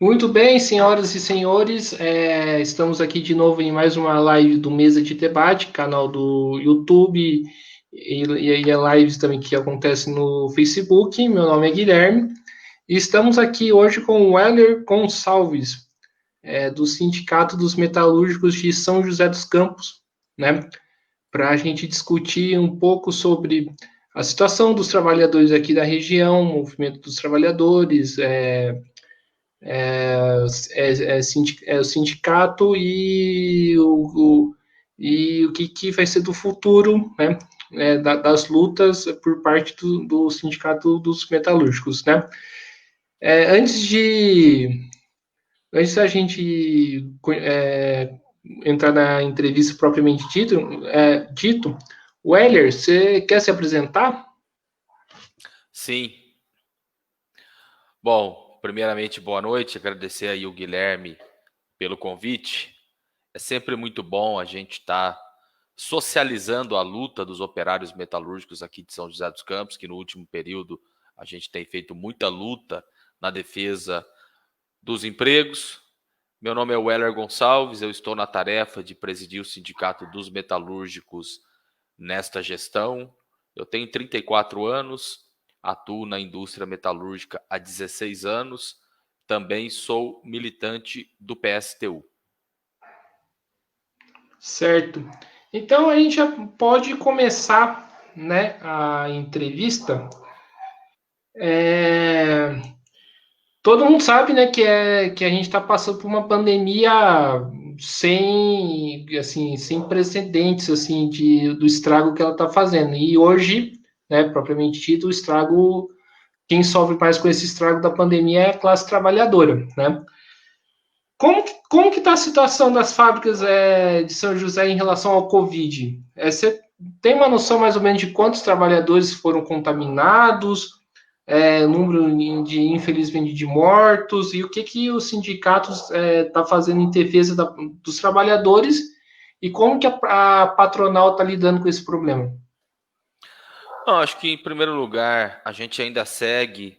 Muito bem, senhoras e senhores, estamos aqui de novo em mais uma live do Mesa de Debate, canal do YouTube e a lives também que acontece no Facebook. Meu nome é Guilherme e estamos aqui hoje com o Weller Gonçalves, do Sindicato dos Metalúrgicos de São José dos Campos, né, para a gente discutir um pouco sobre a situação dos trabalhadores aqui da região, o movimento dos trabalhadores, o sindicato e o que vai ser do futuro, né, das lutas por parte do sindicato dos metalúrgicos, né? Antes da gente entrar na entrevista propriamente dito, Weller, você quer se apresentar? Sim. Bom, primeiramente, boa noite. Agradecer aí o Guilherme pelo convite. É sempre muito bom a gente estar socializando a luta dos operários metalúrgicos aqui de São José dos Campos, que no último período a gente tem feito muita luta na defesa dos empregos. Meu nome é Weller Gonçalves, eu estou na tarefa de presidir o Sindicato dos Metalúrgicos nesta gestão. Eu tenho 34 anos, atuo na indústria metalúrgica há 16 anos, também sou militante do PSTU. Certo. Então a gente já pode começar, né, a entrevista. É, Todo mundo sabe, né, que a gente está passando por uma pandemia sem precedentes, assim, do estrago que ela está fazendo. E hoje, né, propriamente dito, o estrago, quem sofre mais com esse estrago da pandemia é a classe trabalhadora, né? Como que está a situação das fábricas de São José em relação ao Covid? Você tem uma noção mais ou menos de quantos trabalhadores foram contaminados? Número infelizmente, de mortos, e o que os sindicatos tá fazendo em defesa dos trabalhadores e como que a patronal está lidando com esse problema. Não, acho que, em primeiro lugar, a gente ainda segue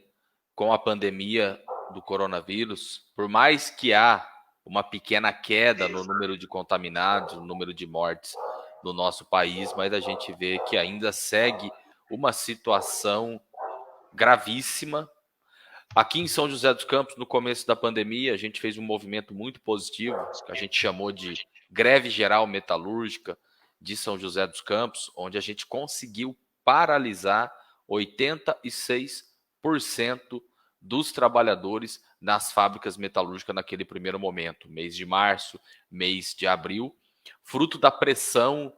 com a pandemia do coronavírus, por mais que há uma pequena queda no número de contaminados, no número de mortes no nosso país, mas a gente vê que ainda segue uma situação gravíssima. Aqui em São José dos Campos, no começo da pandemia, a gente fez um movimento muito positivo, que a gente chamou de Greve Geral Metalúrgica de São José dos Campos, onde a gente conseguiu paralisar 86% dos trabalhadores nas fábricas metalúrgicas naquele primeiro momento, mês de março, mês de abril, fruto da pressão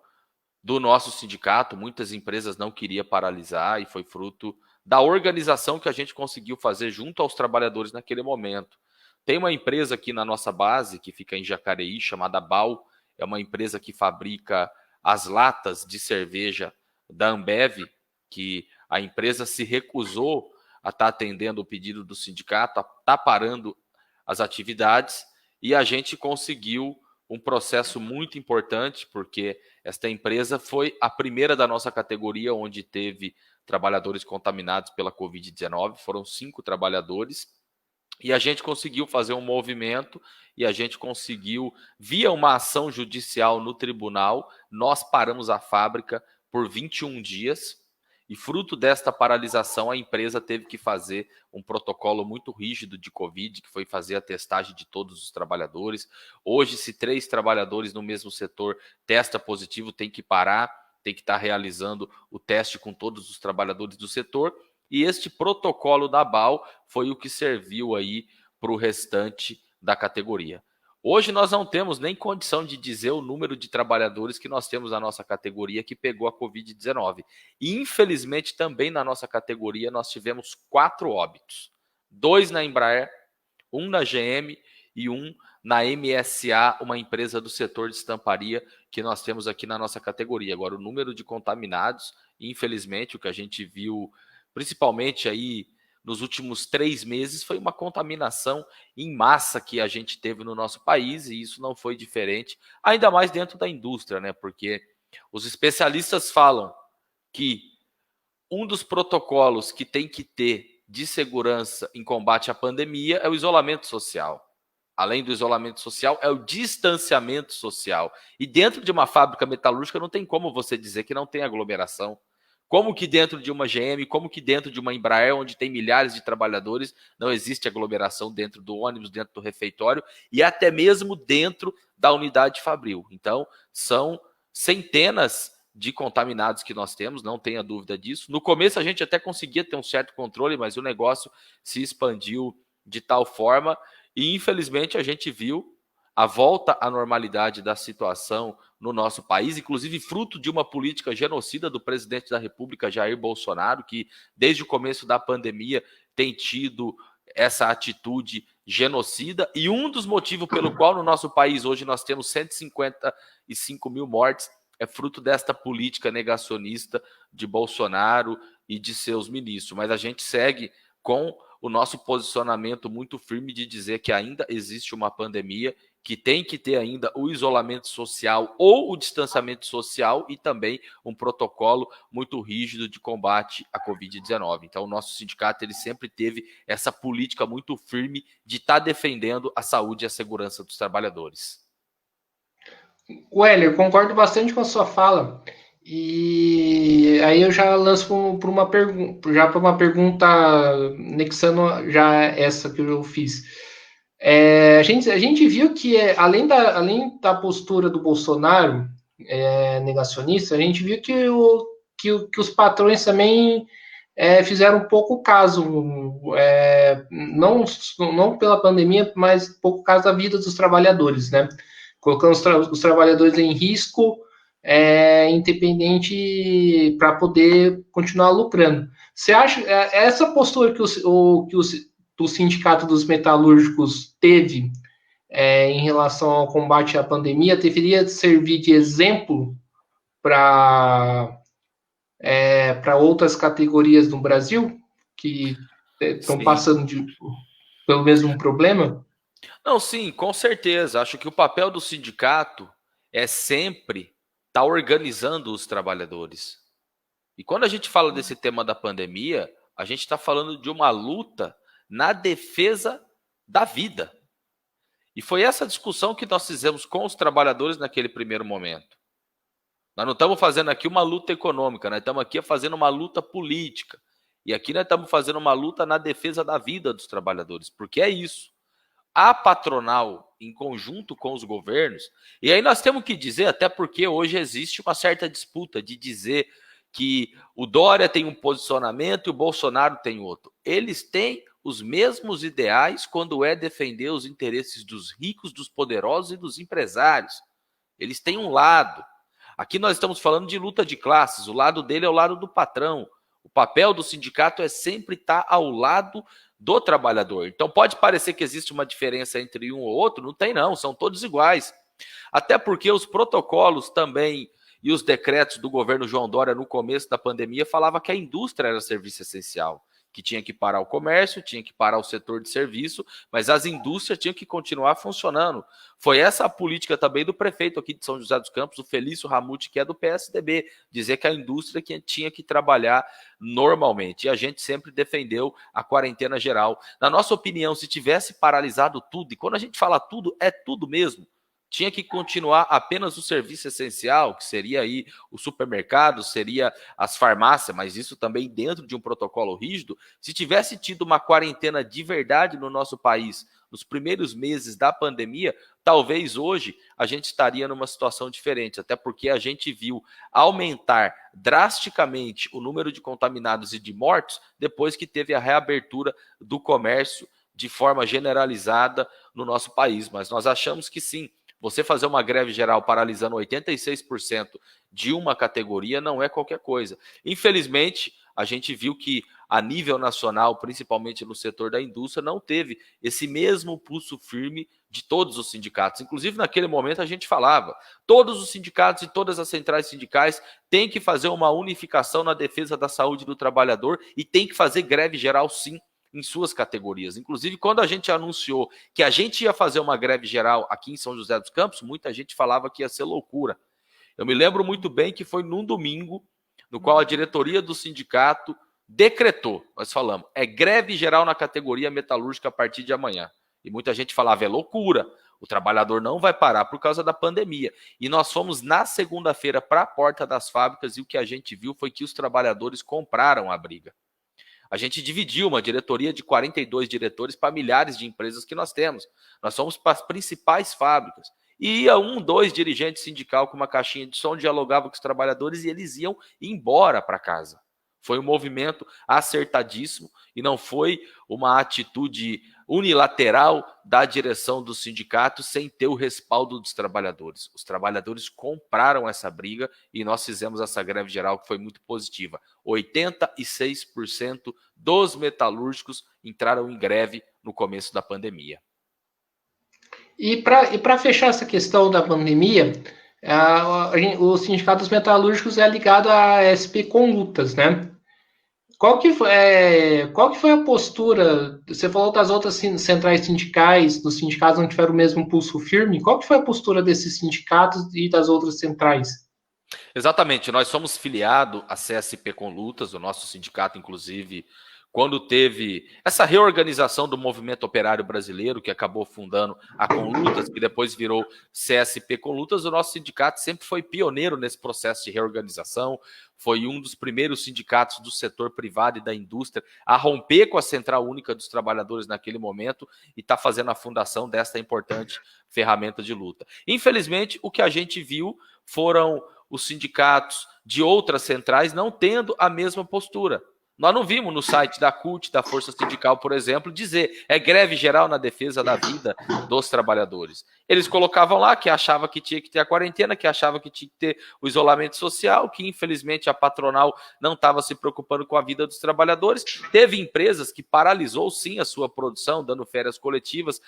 do nosso sindicato. Muitas empresas não queriam paralisar e foi fruto da organização que a gente conseguiu fazer junto aos trabalhadores naquele momento. Tem uma empresa aqui na nossa base, que fica em Jacareí, chamada BAL, é uma empresa que fabrica as latas de cerveja da Ambev, que a empresa se recusou a estar atendendo o pedido do sindicato, a estar parando as atividades, e a gente conseguiu um processo muito importante, porque esta empresa foi a primeira da nossa categoria onde teve trabalhadores contaminados pela Covid-19, foram 5 trabalhadores, e a gente conseguiu fazer um movimento e a gente conseguiu, via uma ação judicial no tribunal, nós paramos a fábrica por 21 dias, e fruto desta paralisação a empresa teve que fazer um protocolo muito rígido de Covid, que foi fazer a testagem de todos os trabalhadores. Hoje, se 3 trabalhadores no mesmo setor testa positivo, tem que parar, tem que estar realizando o teste com todos os trabalhadores do setor, e este protocolo da BAL foi o que serviu aí para o restante da categoria. Hoje nós não temos nem condição de dizer o número de trabalhadores que nós temos na nossa categoria que pegou a Covid-19. E, infelizmente, também na nossa categoria nós tivemos 4 óbitos. 2 na Embraer, 1 na GM e 1 na MSA, uma empresa do setor de estamparia que nós temos aqui na nossa categoria. Agora, o número de contaminados, infelizmente, o que a gente viu, principalmente aí nos últimos 3 meses, foi uma contaminação em massa que a gente teve no nosso país, e isso não foi diferente, ainda mais dentro da indústria, né? Porque os especialistas falam que um dos protocolos que tem que ter de segurança em combate à pandemia é o isolamento social. Além do isolamento social, é o distanciamento social. E dentro de uma fábrica metalúrgica não tem como você dizer que não tem aglomeração. Como que dentro de uma GM, como que dentro de uma Embraer, onde tem milhares de trabalhadores, não existe aglomeração dentro do ônibus, dentro do refeitório e até mesmo dentro da unidade fabril. Então, são centenas de contaminados que nós temos, não tenha dúvida disso. No começo a gente até conseguia ter um certo controle, mas o negócio se expandiu de tal forma e infelizmente a gente viu a volta à normalidade da situação no nosso país, inclusive fruto de uma política genocida do presidente da República, Jair Bolsonaro, que desde o começo da pandemia tem tido essa atitude genocida, e um dos motivos pelo qual no nosso país hoje nós temos 155 mil mortes é fruto desta política negacionista de Bolsonaro e de seus ministros. Mas a gente segue com o nosso posicionamento muito firme de dizer que ainda existe uma pandemia, que tem que ter ainda o isolamento social ou o distanciamento social e também um protocolo muito rígido de combate à Covid-19. Então, o nosso sindicato ele sempre teve essa política muito firme de estar defendendo a saúde e a segurança dos trabalhadores. Weller, concordo bastante com a sua fala. E aí eu já lanço para uma pergunta, nexando já essa que eu fiz. A gente viu que, além da postura do Bolsonaro negacionista, a gente viu que os patrões também fizeram pouco caso, não pela pandemia, mas pouco caso da vida dos trabalhadores, né? Colocando os trabalhadores em risco, independente para poder continuar lucrando. Você acha essa postura que o Sindicato dos Metalúrgicos teve em relação ao combate à pandemia deveria servir de exemplo para outras categorias do Brasil que estão passando pelo mesmo problema? Não, sim, com certeza. Acho que o papel do sindicato é sempre estar organizando os trabalhadores. E quando a gente fala desse tema da pandemia, a gente está falando de uma luta na defesa da vida. E foi essa discussão que nós fizemos com os trabalhadores naquele primeiro momento. Nós não estamos fazendo aqui uma luta econômica, nós estamos aqui fazendo uma luta política. E aqui nós estamos fazendo uma luta na defesa da vida dos trabalhadores, porque é isso. A patronal, em conjunto com os governos, e aí nós temos que dizer, até porque hoje existe uma certa disputa de dizer que o Dória tem um posicionamento e o Bolsonaro tem outro. Eles têm os mesmos ideais quando é defender os interesses dos ricos, dos poderosos e dos empresários. Eles têm um lado. Aqui nós estamos falando de luta de classes, o lado dele é o lado do patrão. O papel do sindicato é sempre estar ao lado do trabalhador. Então pode parecer que existe uma diferença entre um ou outro, não tem não, são todos iguais. Até porque os protocolos também e os decretos do governo João Dória no começo da pandemia falavam que a indústria era serviço essencial, que tinha que parar o comércio, tinha que parar o setor de serviço, mas as indústrias tinham que continuar funcionando. Foi essa a política também do prefeito aqui de São José dos Campos, o Felício Ramute, que é do PSDB, dizer que a indústria tinha que trabalhar normalmente. E a gente sempre defendeu a quarentena geral. Na nossa opinião, se tivesse paralisado tudo, e quando a gente fala tudo, é tudo mesmo, tinha que continuar apenas o serviço essencial, que seria aí o supermercado, seria as farmácias, mas isso também dentro de um protocolo rígido. Se tivesse tido uma quarentena de verdade no nosso país nos primeiros meses da pandemia, talvez hoje a gente estaria numa situação diferente, até porque a gente viu aumentar drasticamente o número de contaminados e de mortos depois que teve a reabertura do comércio de forma generalizada no nosso país. Mas nós achamos que sim, você fazer uma greve geral paralisando 86% de uma categoria não é qualquer coisa. Infelizmente, a gente viu que a nível nacional, principalmente no setor da indústria, não teve esse mesmo pulso firme de todos os sindicatos. Inclusive, naquele momento, a gente falava, todos os sindicatos e todas as centrais sindicais têm que fazer uma unificação na defesa da saúde do trabalhador e tem que fazer greve geral, sim, em suas categorias. Inclusive, quando a gente anunciou que a gente ia fazer uma greve geral aqui em São José dos Campos, muita gente falava que ia ser loucura. Eu me lembro muito bem que foi num domingo, no qual a diretoria do sindicato decretou, nós falamos, é greve geral na categoria metalúrgica a partir de amanhã. E muita gente falava, é loucura, o trabalhador não vai parar por causa da pandemia. E nós fomos na segunda-feira para a porta das fábricas e o que a gente viu foi que os trabalhadores compraram a briga. A gente dividiu uma diretoria de 42 diretores para milhares de empresas que nós temos. Nós fomos para as principais fábricas. E ia 1, 2 dirigentes sindical com uma caixinha de som, dialogava com os trabalhadores e eles iam embora para casa. Foi um movimento acertadíssimo e não foi uma atitude unilateral da direção do sindicato sem ter o respaldo dos trabalhadores. Os trabalhadores compraram essa briga e nós fizemos essa greve geral que foi muito positiva. 86% dos metalúrgicos entraram em greve no começo da pandemia. E para fechar essa questão da pandemia, o Sindicato dos Metalúrgicos é ligado à SP Conlutas, né? Qual que foi a postura? Você falou das outras centrais sindicais, dos sindicatos não tiveram o mesmo pulso firme. Qual que foi a postura desses sindicatos e das outras centrais? Exatamente, nós somos filiados à CSP Conlutas, o nosso sindicato, inclusive, quando teve essa reorganização do movimento operário brasileiro, que acabou fundando a Conlutas, que depois virou CSP Conlutas, o nosso sindicato sempre foi pioneiro nesse processo de reorganização, foi um dos primeiros sindicatos do setor privado e da indústria a romper com a Central Única dos Trabalhadores naquele momento e está fazendo a fundação desta importante ferramenta de luta. Infelizmente, o que a gente viu foram os sindicatos de outras centrais não tendo a mesma postura. Nós não vimos no site da CUT, da Força Sindical, por exemplo, dizer é greve geral na defesa da vida dos trabalhadores. Eles colocavam lá que achava que tinha que ter a quarentena, que achava que tinha que ter o isolamento social, que infelizmente a patronal não estava se preocupando com a vida dos trabalhadores. Teve empresas que paralisou sim a sua produção, dando férias coletivas,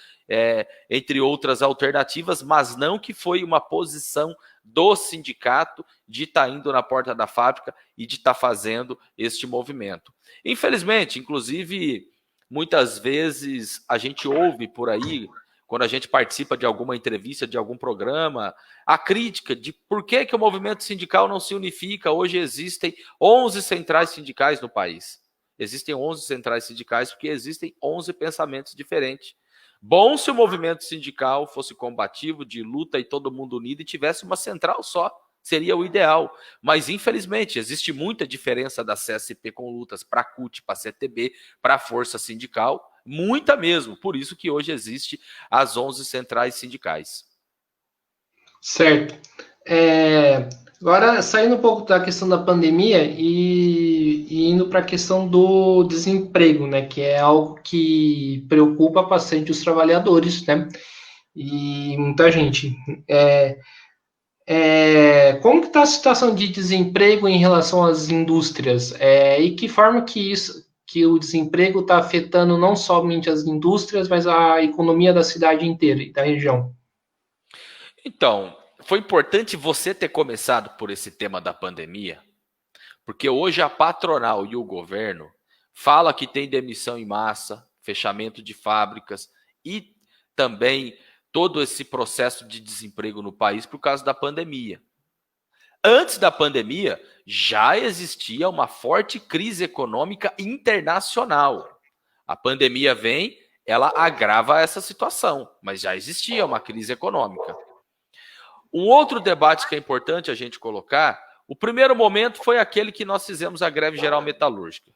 entre outras alternativas, mas não que foi uma posição do sindicato de estar indo na porta da fábrica e de estar fazendo este movimento. Infelizmente, inclusive, muitas vezes a gente ouve por aí, quando a gente participa de alguma entrevista, de algum programa, a crítica de por que o movimento sindical não se unifica. Hoje existem 11 centrais sindicais no país. Existem 11 centrais sindicais porque existem 11 pensamentos diferentes. Bom se o movimento sindical fosse combativo, de luta e todo mundo unido e tivesse uma central só, seria o ideal. Mas, infelizmente, existe muita diferença da CSP Conlutas para a CUT, para a CTB, para a Força Sindical, muita mesmo. Por isso que hoje existe as 11 centrais sindicais. Certo. Agora, saindo um pouco da questão da pandemia e indo para a questão do desemprego, né, que é algo que preocupa bastante os trabalhadores, né, e muita gente. Como que está a situação de desemprego em relação às indústrias? E que forma que o desemprego está afetando não somente as indústrias, mas a economia da cidade inteira e da região? Então, foi importante você ter começado por esse tema da pandemia, porque hoje a patronal e o governo fala que tem demissão em massa, fechamento de fábricas e também todo esse processo de desemprego no país por causa da pandemia. Antes da pandemia, já existia uma forte crise econômica internacional. A pandemia vem, ela agrava essa situação, mas já existia uma crise econômica. Um outro debate que é importante a gente colocar, o primeiro momento foi aquele que nós fizemos a greve geral metalúrgica.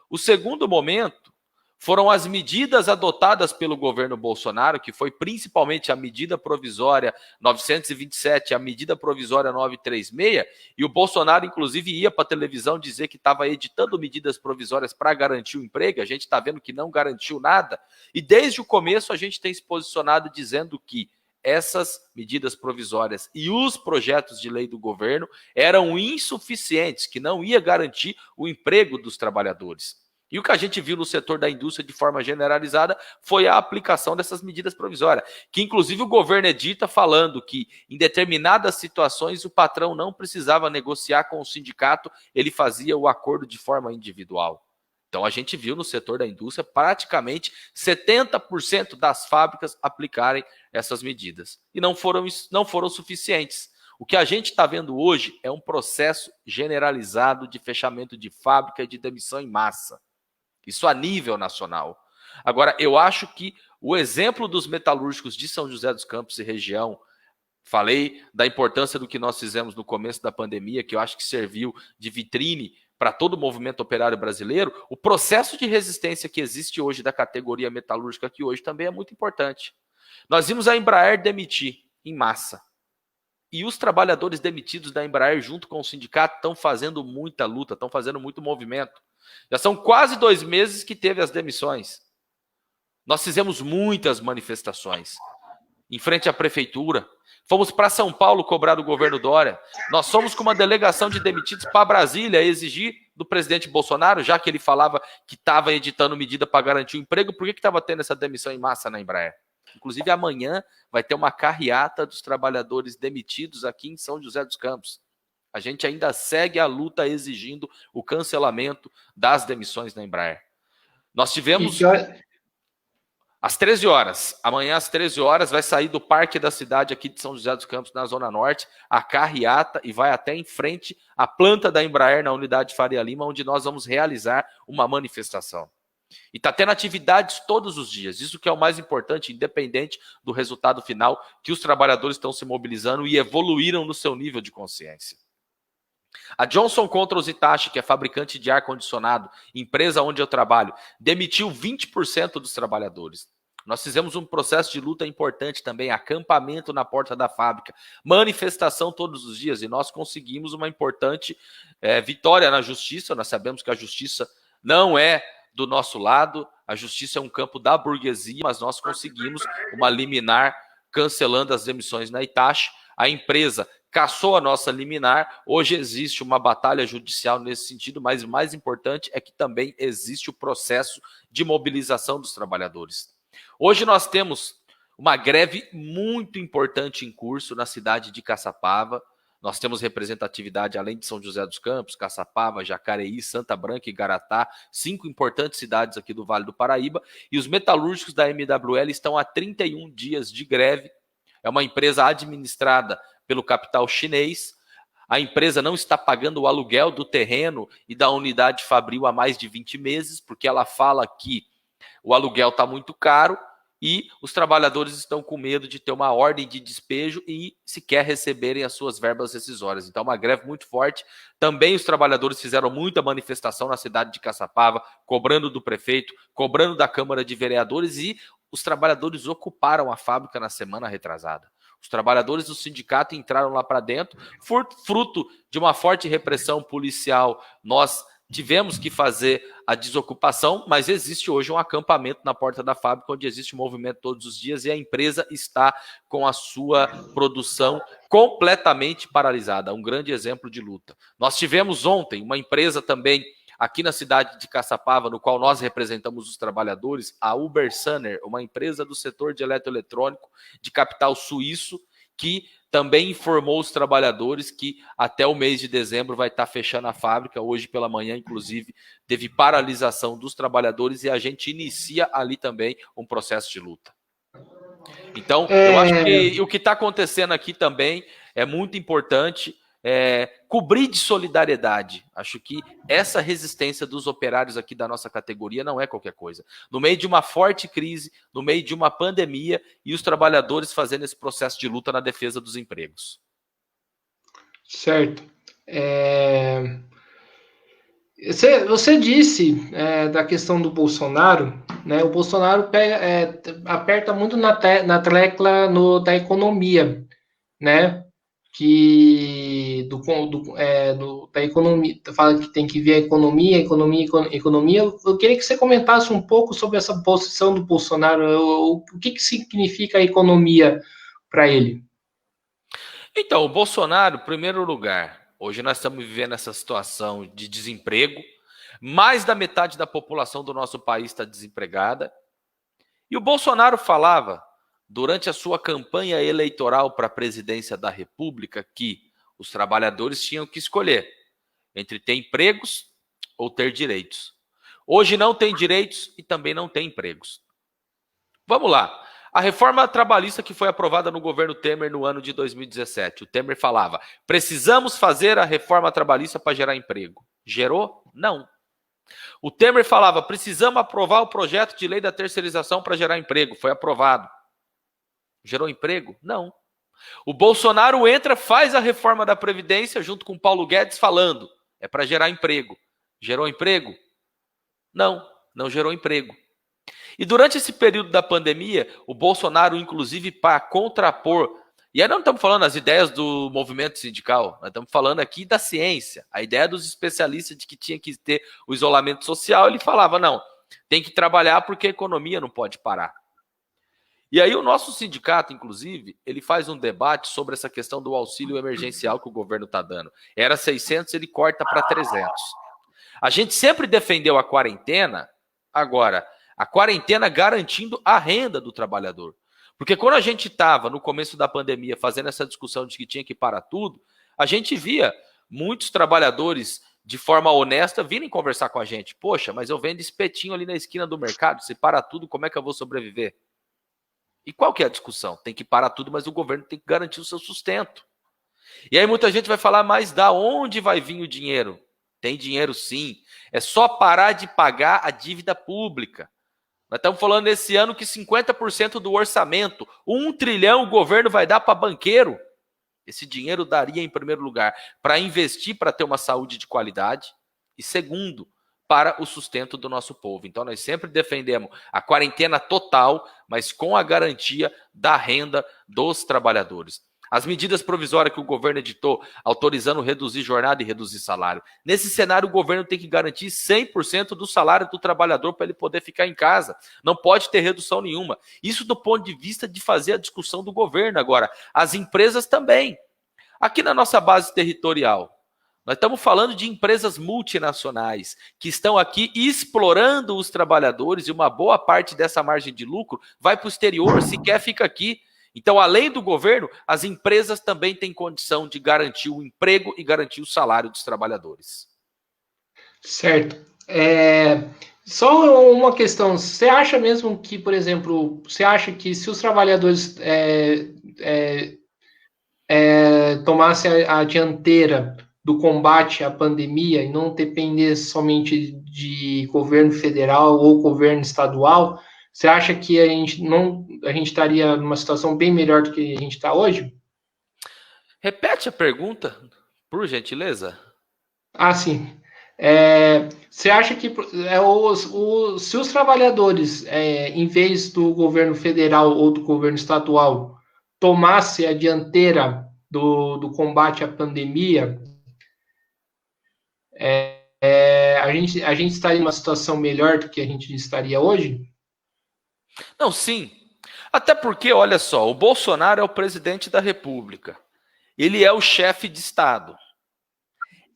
O segundo momento foram as medidas adotadas pelo governo Bolsonaro, que foi principalmente a medida provisória 927, a medida provisória 936, e o Bolsonaro, inclusive, ia para a televisão dizer que estava editando medidas provisórias para garantir o emprego. A gente está vendo que não garantiu nada. E desde o começo a gente tem se posicionado dizendo que essas medidas provisórias e os projetos de lei do governo eram insuficientes, que não ia garantir o emprego dos trabalhadores. E o que a gente viu no setor da indústria de forma generalizada foi a aplicação dessas medidas provisórias, que inclusive o governo edita falando que em determinadas situações o patrão não precisava negociar com o sindicato, ele fazia o acordo de forma individual. Então a gente viu no setor da indústria praticamente 70% das fábricas aplicarem essas medidas. E não foram suficientes. O que a gente está vendo hoje é um processo generalizado de fechamento de fábrica e de demissão em massa. Isso a nível nacional. Agora, eu acho que o exemplo dos metalúrgicos de São José dos Campos e região, falei da importância do que nós fizemos no começo da pandemia, que eu acho que serviu de vitrine para todo o movimento operário brasileiro. O processo de resistência que existe hoje da categoria metalúrgica aqui hoje também é muito importante. Nós vimos a Embraer demitir em massa. E os trabalhadores demitidos da Embraer, junto com o sindicato, estão fazendo muita luta, estão fazendo muito movimento. Já são quase 2 meses que teve as demissões. Nós fizemos muitas manifestações em frente à prefeitura. Fomos para São Paulo cobrar do governo Dória. Nós fomos com uma delegação de demitidos para Brasília exigir do presidente Bolsonaro, já que ele falava que estava editando medida para garantir o emprego, por que estava tendo essa demissão em massa na Embraer? Inclusive, amanhã vai ter uma carreata dos trabalhadores demitidos aqui em São José dos Campos. A gente ainda segue a luta exigindo o cancelamento das demissões na Embraer. Nós tivemos... Às 13 horas, amanhã às 13 horas, vai sair do parque da cidade aqui de São José dos Campos, na Zona Norte, a carreata e vai até em frente à planta da Embraer, na unidade Faria Lima, onde nós vamos realizar uma manifestação. E está tendo atividades todos os dias, isso que é o mais importante, independente do resultado final, que os trabalhadores estão se mobilizando e evoluíram no seu nível de consciência. A Johnson Controls Hitachi, que é fabricante de ar-condicionado, empresa onde eu trabalho, demitiu 20% dos trabalhadores. Nós fizemos um processo de luta importante também, acampamento na porta da fábrica, manifestação todos os dias, e nós conseguimos uma importante vitória na justiça. Nós sabemos que a justiça não é do nosso lado, a justiça é um campo da burguesia, mas nós conseguimos uma liminar cancelando as demissões na Hitachi. A empresa cassou a nossa liminar, hoje existe uma batalha judicial nesse sentido, mas o mais importante é que também existe o processo de mobilização dos trabalhadores. Hoje nós temos uma greve muito importante em curso na cidade de Caçapava. Nós temos representatividade além de São José dos Campos, Caçapava, Jacareí, Santa Branca e Garatá, 5 importantes cidades aqui do Vale do Paraíba, e os metalúrgicos da MWL estão há 31 dias de greve. É uma empresa administrada pelo capital chinês. A empresa não está pagando o aluguel do terreno e da unidade fabril há mais de 20 meses, porque ela fala que o aluguel está muito caro e os trabalhadores estão com medo de ter uma ordem de despejo e sequer receberem as suas verbas rescisórias. Então, uma greve muito forte. Também os trabalhadores fizeram muita manifestação na cidade de Caçapava, cobrando do prefeito, cobrando da Câmara de Vereadores, e os trabalhadores ocuparam a fábrica na semana retrasada. Os trabalhadores do sindicato entraram lá para dentro, fruto de uma forte repressão policial. Nós tivemos que fazer a desocupação, mas existe hoje um acampamento na porta da fábrica, onde existe movimento todos os dias, e a empresa está com a sua produção completamente paralisada. Um grande exemplo de luta. Nós tivemos ontem uma empresa também aqui na cidade de Caçapava, no qual nós representamos os trabalhadores, a Ubersunner, uma empresa do setor de eletroeletrônico de capital suíço, que também informou os trabalhadores que até o mês de dezembro vai estar fechando a fábrica. Hoje pela manhã, inclusive, teve paralisação dos trabalhadores e a gente inicia ali também um processo de luta. Então, eu acho que o que está acontecendo aqui também é muito importante, cobrir de solidariedade. Acho que essa resistência dos operários aqui da nossa categoria não é qualquer coisa. No meio de uma forte crise, no meio de uma pandemia, e os trabalhadores fazendo esse processo de luta na defesa dos empregos. Certo. Você disse da questão do Bolsonaro, né? O Bolsonaro aperta muito na tecla da economia, né? Da economia, fala que tem que ver a economia. Eu queria que você comentasse um pouco sobre essa posição do Bolsonaro, o que significa a economia para ele. Então, o Bolsonaro, em primeiro lugar, hoje nós estamos vivendo essa situação de desemprego, mais da metade da população do nosso país está desempregada, e o Bolsonaro falava, durante a sua campanha eleitoral para a presidência da República, que os trabalhadores tinham que escolher entre ter empregos ou ter direitos. Hoje não tem direitos e também não tem empregos. Vamos lá. A reforma trabalhista que foi aprovada no governo Temer no ano de 2017. O Temer falava, precisamos fazer a reforma trabalhista para gerar emprego. Gerou? Não. O Temer falava, precisamos aprovar o projeto de lei da terceirização para gerar emprego. Foi aprovado. Gerou emprego? Não. O Bolsonaro entra, faz a reforma da Previdência junto com o Paulo Guedes falando, é para gerar emprego. Gerou emprego? Não, não gerou emprego. E durante esse período da pandemia, o Bolsonaro, inclusive, para contrapor, e aí não estamos falando das ideias do movimento sindical, nós estamos falando aqui da ciência, a ideia dos especialistas de que tinha que ter o isolamento social, ele falava, não, tem que trabalhar porque a economia não pode parar. E aí o nosso sindicato, inclusive, ele faz um debate sobre essa questão do auxílio emergencial que o governo está dando. Era 600, ele corta para 300. A gente sempre defendeu a quarentena, agora, a quarentena garantindo a renda do trabalhador. Porque quando a gente estava, no começo da pandemia, fazendo essa discussão de que tinha que parar tudo, a gente via muitos trabalhadores, de forma honesta, virem conversar com a gente. Poxa, mas eu vendo espetinho ali na esquina do mercado, se parar tudo, como é que eu vou sobreviver? E qual que é a discussão? Tem que parar tudo, mas o governo tem que garantir o seu sustento. E aí muita gente vai falar, mas da onde vai vir o dinheiro? Tem dinheiro sim. É só parar de pagar a dívida pública. Nós estamos falando esse ano que 50% do orçamento, 1 trilhão o governo vai dar para banqueiro. Esse dinheiro daria, em primeiro lugar, para investir, para ter uma saúde de qualidade. E segundo, para o sustento do nosso povo. Então, nós sempre defendemos a quarentena total, mas com a garantia da renda dos trabalhadores. As medidas provisórias que o governo editou, autorizando reduzir jornada e reduzir salário. Nesse cenário, o governo tem que garantir 100% do salário do trabalhador para ele poder ficar em casa. Não pode ter redução nenhuma. Isso do ponto de vista de fazer a discussão do governo. Agora, as empresas também. Aqui na nossa base territorial, nós estamos falando de empresas multinacionais que estão aqui explorando os trabalhadores e uma boa parte dessa margem de lucro vai para o exterior, sequer fica aqui. Então, além do governo, as empresas também têm condição de garantir o emprego e garantir o salário dos trabalhadores. Certo. Só uma questão. Você acha mesmo que, por exemplo, você acha que se os trabalhadores tomassem a dianteira do combate à pandemia e não depender somente de governo federal ou governo estadual, você acha que a gente estaria numa situação bem melhor do que a gente está hoje? Repete a pergunta, por gentileza. Ah, sim. Você acha que se os trabalhadores, em vez do governo federal ou do governo estadual, tomasse a dianteira do combate à pandemia, a gente estaria numa situação melhor do que a gente estaria hoje? Não, sim. Até porque, olha só, o Bolsonaro é o presidente da República. Ele é o chefe de Estado.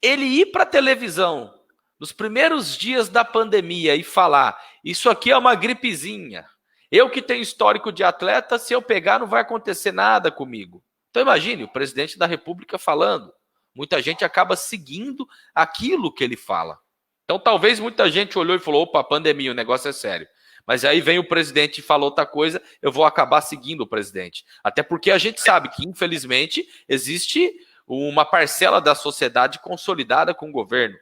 Ele ir para a televisão nos primeiros dias da pandemia e falar, isso aqui é uma gripezinha. Eu que tenho histórico de atleta, se eu pegar não vai acontecer nada comigo. Então imagine, o presidente da República falando. Muita gente acaba seguindo aquilo que ele fala. Então talvez muita gente olhou e falou, opa, pandemia, o negócio é sério. Mas aí vem o presidente e falou outra coisa, eu vou acabar seguindo o presidente. Até porque a gente sabe que, infelizmente, existe uma parcela da sociedade consolidada com o governo.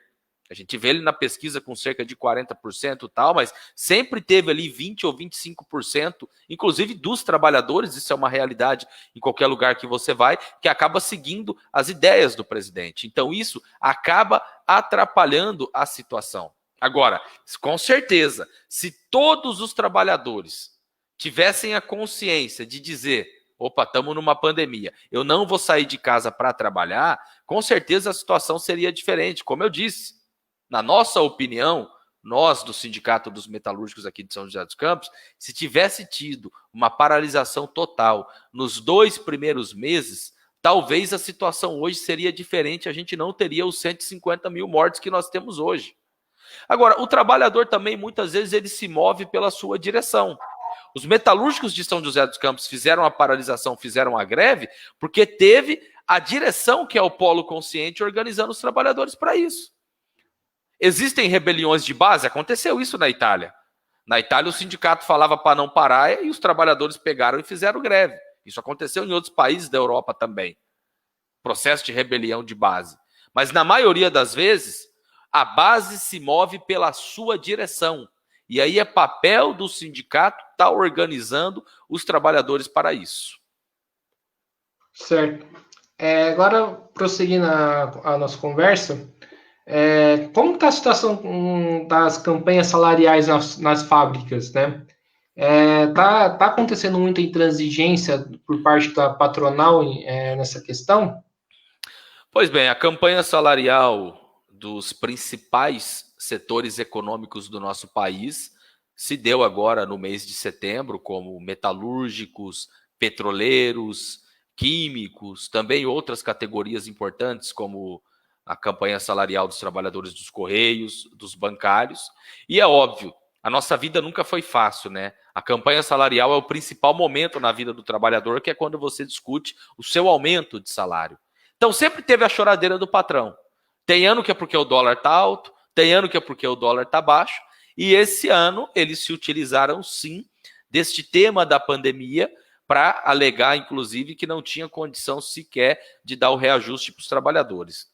A gente vê ele na pesquisa com cerca de 40% e tal, mas sempre teve ali 20% ou 25%, inclusive dos trabalhadores, isso é uma realidade em qualquer lugar que você vai, que acaba seguindo as ideias do presidente. Então isso acaba atrapalhando a situação. Agora, com certeza, se todos os trabalhadores tivessem a consciência de dizer, opa, estamos numa pandemia, eu não vou sair de casa para trabalhar, com certeza a situação seria diferente. Como eu disse, na nossa opinião, nós do Sindicato dos Metalúrgicos aqui de São José dos Campos, se tivesse tido uma paralisação total nos 2 primeiros meses, talvez a situação hoje seria diferente, a gente não teria os 150 mil mortes que nós temos hoje. Agora, o trabalhador também, muitas vezes, ele se move pela sua direção. Os metalúrgicos de São José dos Campos fizeram a paralisação, fizeram a greve, porque teve a direção, que é o Polo Consciente, organizando os trabalhadores para isso. Existem rebeliões de base? Aconteceu isso na Itália. Na Itália, o sindicato falava para não parar e os trabalhadores pegaram e fizeram greve. Isso aconteceu em outros países da Europa também. Processo de rebelião de base. Mas na maioria das vezes, a base se move pela sua direção. E aí é papel do sindicato estar organizando os trabalhadores para isso. Certo. Agora, prosseguindo a nossa conversa, como está a situação das campanhas salariais nas fábricas, né? Tá acontecendo muita intransigência por parte da patronal nessa questão? Pois bem, a campanha salarial dos principais setores econômicos do nosso país se deu agora no mês de setembro, como metalúrgicos, petroleiros, químicos, também outras categorias importantes, como a campanha salarial dos trabalhadores dos Correios, dos bancários. E é óbvio, a nossa vida nunca foi fácil, né? A campanha salarial é o principal momento na vida do trabalhador, que é quando você discute o seu aumento de salário. Então sempre teve a choradeira do patrão. Tem ano que é porque o dólar está alto, tem ano que é porque o dólar está baixo, e esse ano eles se utilizaram sim deste tema da pandemia para alegar, inclusive, que não tinha condição sequer de dar o reajuste para os trabalhadores.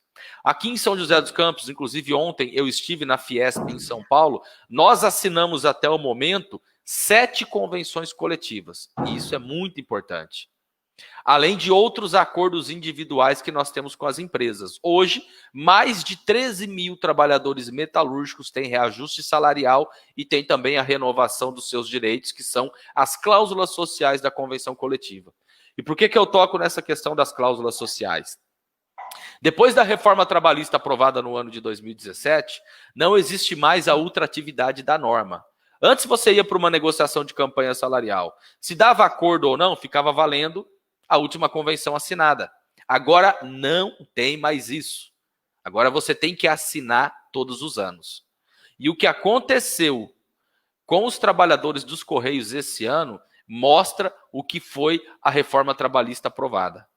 Aqui em São José dos Campos, inclusive ontem eu estive na Fiesp em São Paulo, nós assinamos até o momento 7 convenções coletivas, e isso é muito importante. Além de outros acordos individuais que nós temos com as empresas. Hoje, mais de 13 mil trabalhadores metalúrgicos têm reajuste salarial e tem também a renovação dos seus direitos, que são as cláusulas sociais da convenção coletiva. E por que eu toco nessa questão das cláusulas sociais? Depois da reforma trabalhista aprovada no ano de 2017, não existe mais a ultratividade da norma. Antes você ia para uma negociação de campanha salarial. Se dava acordo ou não, ficava valendo a última convenção assinada. Agora não tem mais isso. Agora você tem que assinar todos os anos. E o que aconteceu com os trabalhadores dos Correios esse ano mostra o que foi a reforma trabalhista aprovada.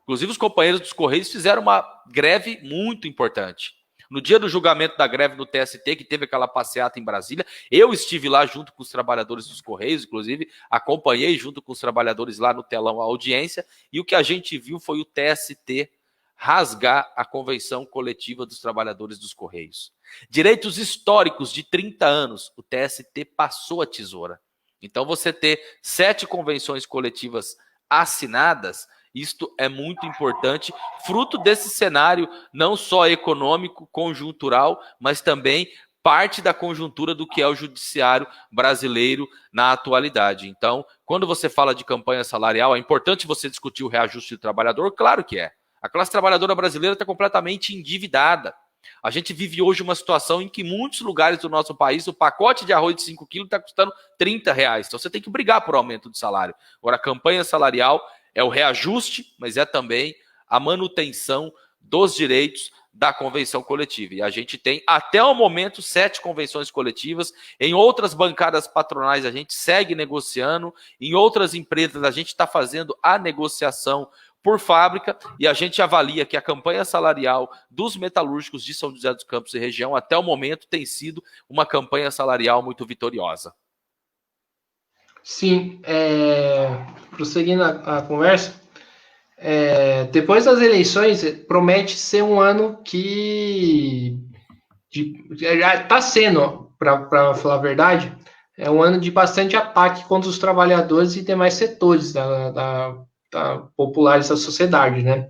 Inclusive, os companheiros dos Correios fizeram uma greve muito importante. No dia do julgamento da greve no TST, que teve aquela passeata em Brasília, eu estive lá junto com os trabalhadores dos Correios, inclusive acompanhei junto com os trabalhadores lá no telão a audiência, e o que a gente viu foi o TST rasgar a convenção coletiva dos trabalhadores dos Correios. Direitos históricos de 30 anos, o TST passou a tesoura. Então, você ter 7 convenções coletivas assinadas, isto é muito importante, fruto desse cenário não só econômico, conjuntural, mas também parte da conjuntura do que é o judiciário brasileiro na atualidade. Então, quando você fala de campanha salarial, é importante você discutir o reajuste do trabalhador? Claro que é. A classe trabalhadora brasileira está completamente endividada. A gente vive hoje uma situação em que em muitos lugares do nosso país o pacote de arroz de 5 quilos está custando R$30. Então você tem que brigar por aumento de salário. Agora, a campanha salarial é o reajuste, mas é também a manutenção dos direitos da convenção coletiva. E a gente tem, até o momento, 7 convenções coletivas. Em outras bancadas patronais, a gente segue negociando. Em outras empresas, a gente está fazendo a negociação por fábrica. E a gente avalia que a campanha salarial dos metalúrgicos de São José dos Campos e região, até o momento, tem sido uma campanha salarial muito vitoriosa. Sim, prosseguindo a conversa, depois das eleições, promete ser um ano que já está sendo, para falar a verdade, é um ano de bastante ataque contra os trabalhadores e demais setores populares da sociedade, né?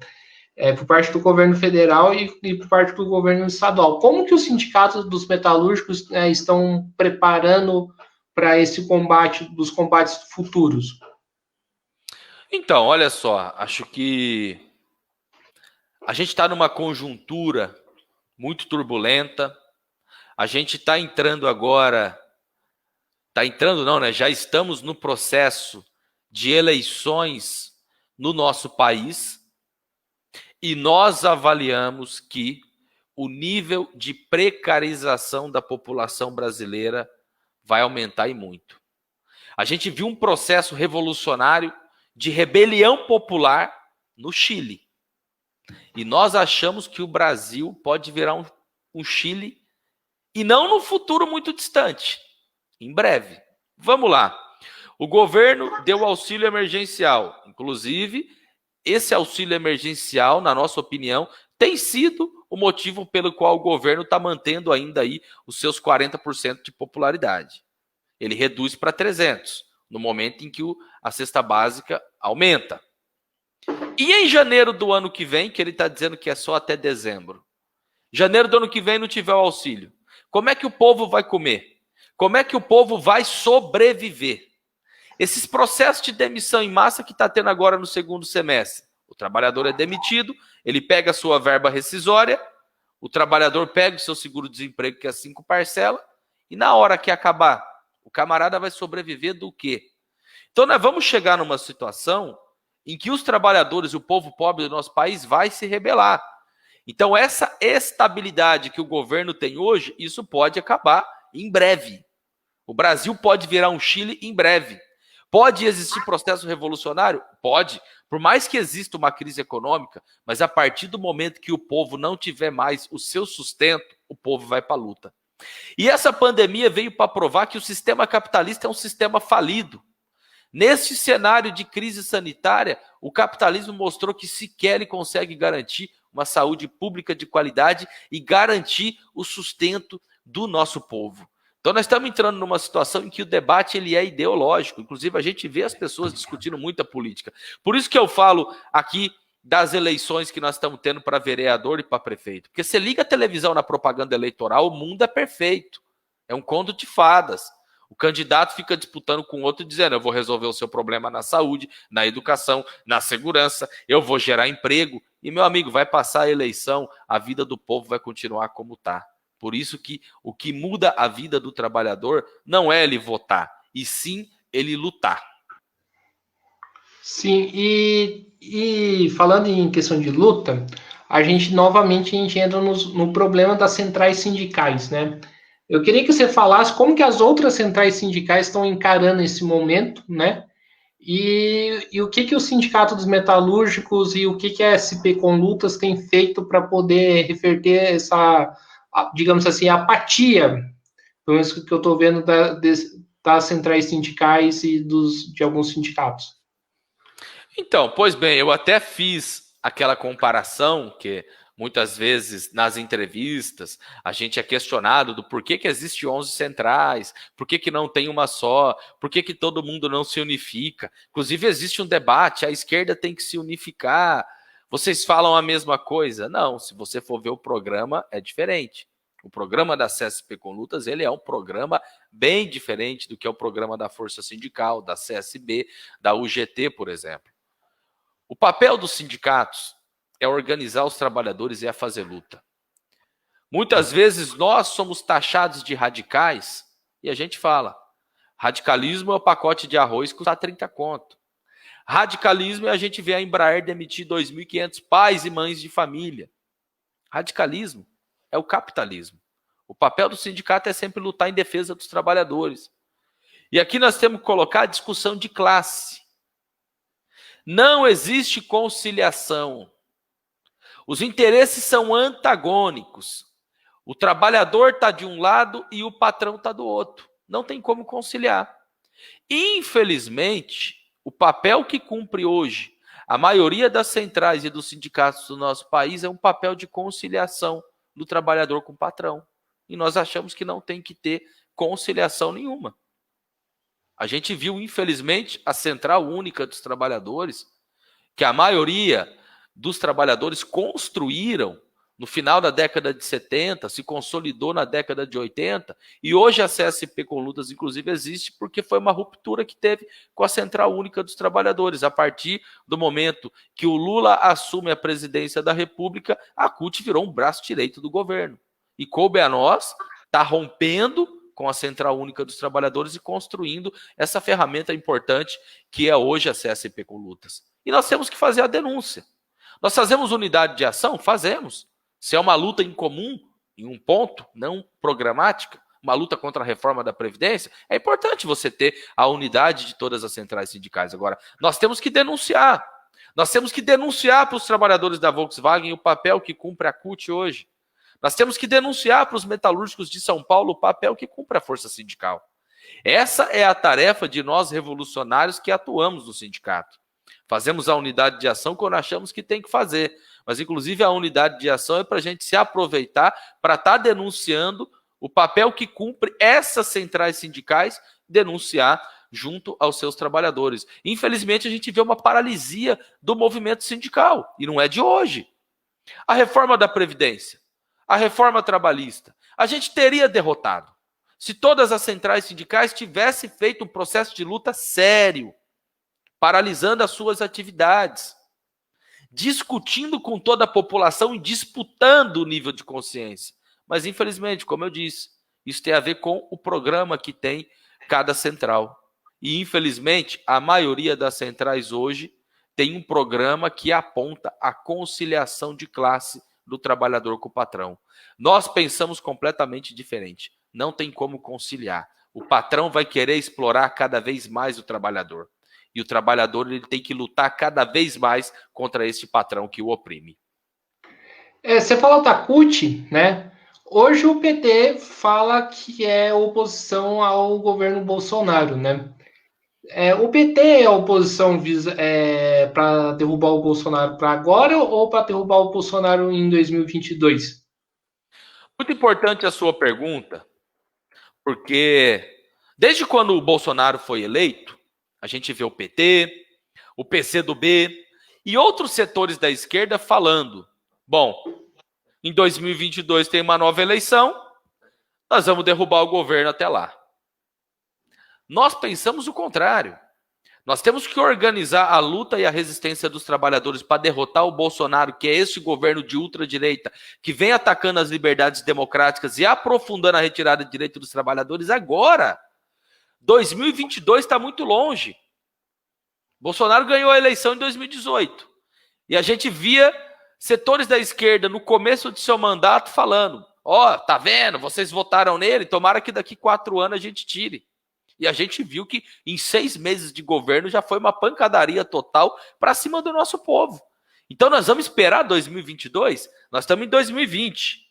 Por parte do governo federal e por parte do governo estadual. Como que os sindicatos dos metalúrgicos estão preparando para esse combate, dos combates futuros? Então, olha só, acho que a gente está numa conjuntura muito turbulenta. A gente está entrando agora, já estamos no processo de eleições no nosso país e nós avaliamos que o nível de precarização da população brasileira vai aumentar e muito. A gente viu um processo revolucionário de rebelião popular no Chile. E nós achamos que o Brasil pode virar um Chile, e não no futuro muito distante. Em breve. Vamos lá. O governo deu auxílio emergencial. Inclusive, esse auxílio emergencial, na nossa opinião, tem sido o motivo pelo qual o governo está mantendo ainda aí os seus 40% de popularidade. Ele reduz para 300, no momento em que a cesta básica aumenta. E em janeiro do ano que vem, que ele está dizendo que é só até dezembro, janeiro do ano que vem não tiver o auxílio, como é que o povo vai comer? Como é que o povo vai sobreviver? Esses processos de demissão em massa que está tendo agora no segundo semestre. O trabalhador é demitido, ele pega a sua verba rescisória, o trabalhador pega o seu seguro-desemprego, que é 5 parcelas, e na hora que acabar, o camarada vai sobreviver do quê? Então nós vamos chegar numa situação em que os trabalhadores, o povo pobre do nosso país vai se rebelar. Então essa estabilidade que o governo tem hoje, isso pode acabar em breve. O Brasil pode virar um Chile em breve. Pode existir processo revolucionário? Pode. Por mais que exista uma crise econômica, mas a partir do momento que o povo não tiver mais o seu sustento, o povo vai para a luta. E essa pandemia veio para provar que o sistema capitalista é um sistema falido. Neste cenário de crise sanitária, o capitalismo mostrou que sequer ele consegue garantir uma saúde pública de qualidade e garantir o sustento do nosso povo. Então nós estamos entrando numa situação em que o debate ele é ideológico. Inclusive a gente vê as pessoas discutindo muita política. Por isso que eu falo aqui das eleições que nós estamos tendo para vereador e para prefeito. Porque você liga a televisão na propaganda eleitoral, o mundo é perfeito. É um conto de fadas. O candidato fica disputando com o outro, dizendo: eu vou resolver o seu problema na saúde, na educação, na segurança, eu vou gerar emprego. E, meu amigo, vai passar a eleição, a vida do povo vai continuar como está. Por isso que o que muda a vida do trabalhador não é ele votar, e sim ele lutar. Sim, e falando em questão de luta, a gente novamente entra no problema das centrais sindicais, né? Eu queria que você falasse como que as outras centrais sindicais estão encarando esse momento, né? E o que o Sindicato dos Metalúrgicos e o que a SP com Lutas tem feito para poder reverter essa, digamos assim, apatia, pelo menos que eu estou vendo das centrais sindicais e de alguns sindicatos. Então, pois bem, eu até fiz aquela comparação que muitas vezes nas entrevistas a gente é questionado do porquê que existe 11 centrais, por que não tem uma só, por que todo mundo não se unifica. Inclusive existe um debate, a esquerda tem que se unificar. Vocês falam a mesma coisa? Não, se você for ver o programa, é diferente. O programa da CSP com Lutas, ele é um programa bem diferente do que é o programa da Força Sindical, da CSB, da UGT, por exemplo. O papel dos sindicatos é organizar os trabalhadores e é fazer luta. Muitas vezes nós somos taxados de radicais e a gente fala: radicalismo é o pacote de arroz que custa 30 conto. Radicalismo é a gente ver a Embraer demitir 2.500 pais e mães de família. Radicalismo é o capitalismo. O papel do sindicato é sempre lutar em defesa dos trabalhadores. E aqui nós temos que colocar a discussão de classe. Não existe conciliação. Os interesses são antagônicos. O trabalhador está de um lado e o patrão está do outro. Não tem como conciliar. Infelizmente, o papel que cumpre hoje a maioria das centrais e dos sindicatos do nosso país é um papel de conciliação do trabalhador com o patrão. E nós achamos que não tem que ter conciliação nenhuma. A gente viu, infelizmente, a Central Única dos Trabalhadores, que a maioria dos trabalhadores construíram no final da década de 70, se consolidou na década de 80, e hoje a CSP com Lutas, inclusive, existe porque foi uma ruptura que teve com a Central Única dos Trabalhadores. A partir do momento que o Lula assume a presidência da República, a CUT virou um braço direito do governo. E coube a nós estar rompendo com a Central Única dos Trabalhadores e construindo essa ferramenta importante que é hoje a CSP com Lutas. E nós temos que fazer a denúncia. Nós fazemos unidade de ação? Fazemos. Se é uma luta em comum, em um ponto, não programática, uma luta contra a reforma da Previdência, é importante você ter a unidade de todas as centrais sindicais. Agora, nós temos que denunciar. Nós temos que denunciar para os trabalhadores da Volkswagen o papel que cumpre a CUT hoje. Nós temos que denunciar para os metalúrgicos de São Paulo o papel que cumpre a força sindical. Essa é a tarefa de nós revolucionários que atuamos no sindicato. Fazemos a unidade de ação quando achamos que tem que fazer. Mas, inclusive, a unidade de ação é para a gente se aproveitar para estar denunciando o papel que cumpre essas centrais sindicais, denunciar junto aos seus trabalhadores. Infelizmente, a gente vê uma paralisia do movimento sindical, e não é de hoje. A reforma da Previdência, a reforma trabalhista, a gente teria derrotado se todas as centrais sindicais tivessem feito um processo de luta sério, paralisando as suas atividades, discutindo com toda a população e disputando o nível de consciência. Mas, infelizmente, como eu disse, isso tem a ver com o programa que tem cada central. E, infelizmente, a maioria das centrais hoje tem um programa que aponta a conciliação de classe do trabalhador com o patrão. Nós pensamos completamente diferente. Não tem como conciliar. O patrão vai querer explorar cada vez mais o trabalhador. E o trabalhador ele tem que lutar cada vez mais contra esse patrão que o oprime. Você falou da CUT, né? Hoje o PT fala que é oposição ao governo Bolsonaro, né? O PT é oposição para derrubar o Bolsonaro para agora ou para derrubar o Bolsonaro em 2022? Muito importante a sua pergunta, porque desde quando o Bolsonaro foi eleito, a gente vê o PT, o PCdoB e outros setores da esquerda falando, bom, em 2022 tem uma nova eleição, nós vamos derrubar o governo até lá. Nós pensamos o contrário. Nós temos que organizar a luta e a resistência dos trabalhadores para derrotar o Bolsonaro, que é esse governo de ultradireita, que vem atacando as liberdades democráticas e aprofundando a retirada de direitos dos trabalhadores agora. 2022 está muito longe. Bolsonaro ganhou a eleição em 2018. E a gente via setores da esquerda no começo de seu mandato falando, tá vendo, vocês votaram nele, tomara que daqui 4 anos a gente tire. E a gente viu que em 6 meses de governo já foi uma pancadaria total para cima do nosso povo. Então nós vamos esperar 2022? Nós estamos em 2020.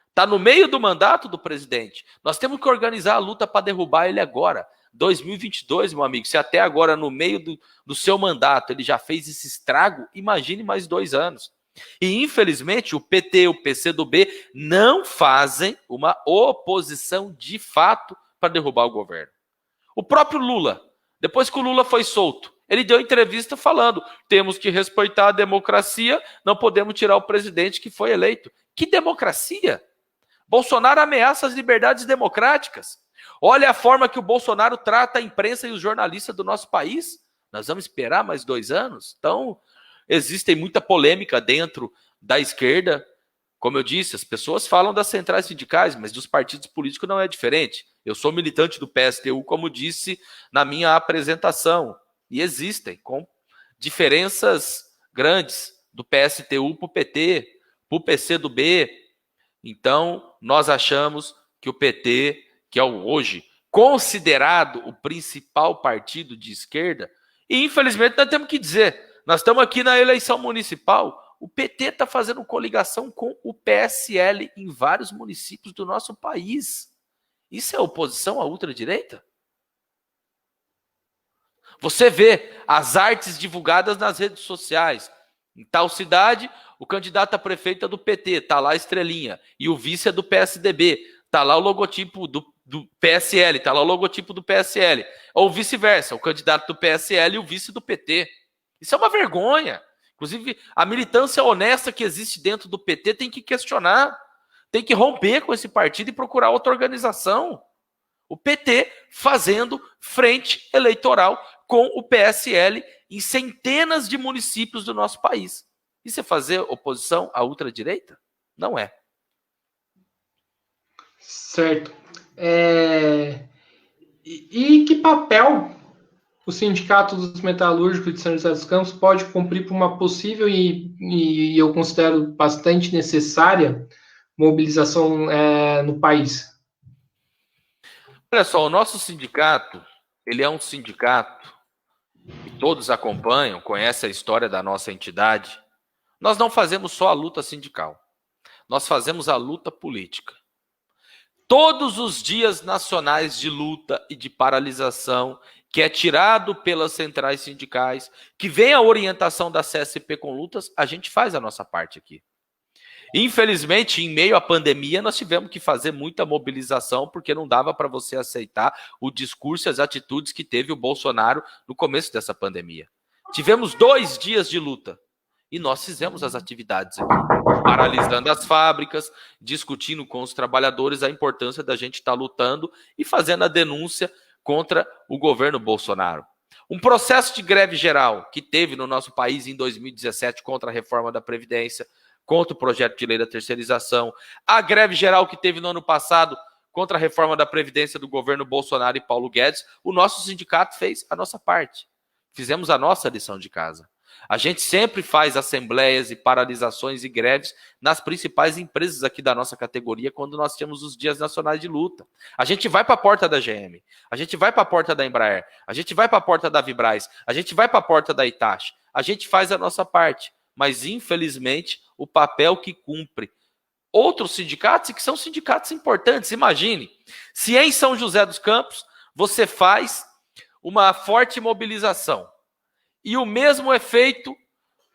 Está no meio do mandato do presidente. Nós temos que organizar a luta para derrubar ele agora. 2022, meu amigo, se até agora no meio do seu mandato ele já fez esse estrago, imagine mais 2 anos. E infelizmente o PT e o PCdoB não fazem uma oposição de fato para derrubar o governo. O próprio Lula, depois que o Lula foi solto, ele deu entrevista falando, temos que respeitar a democracia, não podemos tirar o presidente que foi eleito. Que democracia? Bolsonaro ameaça as liberdades democráticas. Olha a forma que o Bolsonaro trata a imprensa e os jornalistas do nosso país. Nós vamos esperar mais 2 anos? Então, existe muita polêmica dentro da esquerda. Como eu disse, as pessoas falam das centrais sindicais, mas dos partidos políticos não é diferente. Eu sou militante do PSTU, como disse na minha apresentação. E existem, com diferenças grandes, do PSTU para o PT, para o PCdoB. Então, nós achamos que o PT, que é hoje considerado o principal partido de esquerda, e infelizmente nós temos que dizer, nós estamos aqui na eleição municipal, o PT está fazendo coligação com o PSL em vários municípios do nosso país. Isso é oposição à ultradireita? Você vê as artes divulgadas nas redes sociais. Em tal cidade, o candidato a prefeito é do PT, está lá a estrelinha. E o vice é do PSDB, está lá o logotipo do PSL, está lá o logotipo do PSL. Ou vice-versa, o candidato do PSL e o vice do PT. Isso é uma vergonha. Inclusive, a militância honesta que existe dentro do PT tem que questionar, tem que romper com esse partido e procurar outra organização. O PT fazendo frente eleitoral com o PSL em centenas de municípios do nosso país. Isso é fazer oposição à ultradireita? Não é. Certo. E que papel o Sindicato dos Metalúrgicos de São José dos Campos pode cumprir para uma possível e eu considero bastante necessária mobilização no país? Olha só, o nosso sindicato, ele é um sindicato que todos acompanham, conhecem a história da nossa entidade. Nós não fazemos só a luta sindical, nós fazemos a luta política. todos os dias nacionais de luta e de paralisação, que é tirado pelas centrais sindicais, que vem a orientação da CSP com lutas, a gente faz a nossa parte aqui. Infelizmente, em meio à pandemia, nós tivemos que fazer muita mobilização, porque não dava para você aceitar o discurso e as atitudes que teve o Bolsonaro no começo dessa pandemia. Tivemos 2 dias de luta e nós fizemos as atividades aqui, paralisando as fábricas, discutindo com os trabalhadores a importância da gente estar lutando e fazendo a denúncia contra o governo Bolsonaro. Um processo de greve geral que teve no nosso país em 2017 contra a reforma da Previdência, contra o projeto de lei da terceirização, a greve geral que teve no ano passado contra a reforma da Previdência do governo Bolsonaro e Paulo Guedes, o nosso sindicato fez a nossa parte. Fizemos a nossa lição de casa. A gente sempre faz assembleias e paralisações e greves nas principais empresas aqui da nossa categoria quando nós temos os dias nacionais de luta. A gente vai para a porta da GM, a gente vai para a porta da Embraer, a gente vai para a porta da Vibraz, a gente vai para a porta da Itachi. A gente faz a nossa parte, mas infelizmente o papel que cumpre outros sindicatos, e que são sindicatos importantes. Imagine, se em São José dos Campos você faz uma forte mobilização, e o mesmo é feito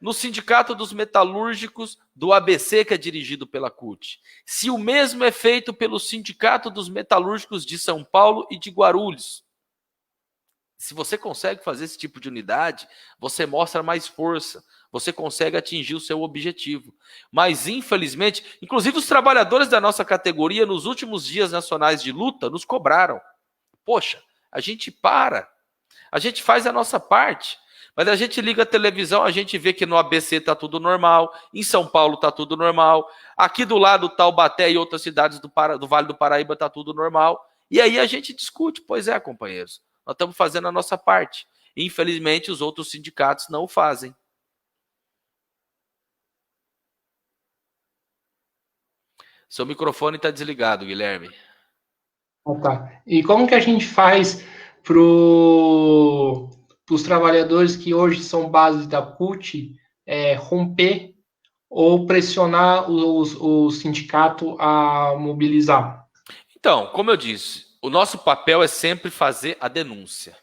no Sindicato dos Metalúrgicos do ABC, que é dirigido pela CUT. Se o mesmo é feito pelo Sindicato dos Metalúrgicos de São Paulo e de Guarulhos. Se você consegue fazer esse tipo de unidade, você mostra mais força, você consegue atingir o seu objetivo. Mas, infelizmente, inclusive os trabalhadores da nossa categoria, nos últimos dias nacionais de luta, nos cobraram. Poxa, a gente a gente faz a nossa parte. Mas a gente liga a televisão, a gente vê que no ABC está tudo normal, em São Paulo está tudo normal, aqui do lado Taubaté e outras cidades do Vale do Paraíba está tudo normal. E aí a gente discute, pois é, companheiros, nós estamos fazendo a nossa parte. Infelizmente, os outros sindicatos não o fazem. Seu microfone está desligado, Guilherme. Tá. E como que a gente faz para os trabalhadores que hoje são base da CUT romper ou pressionar o sindicato a mobilizar? Então, como eu disse, o nosso papel é sempre fazer a denúncia.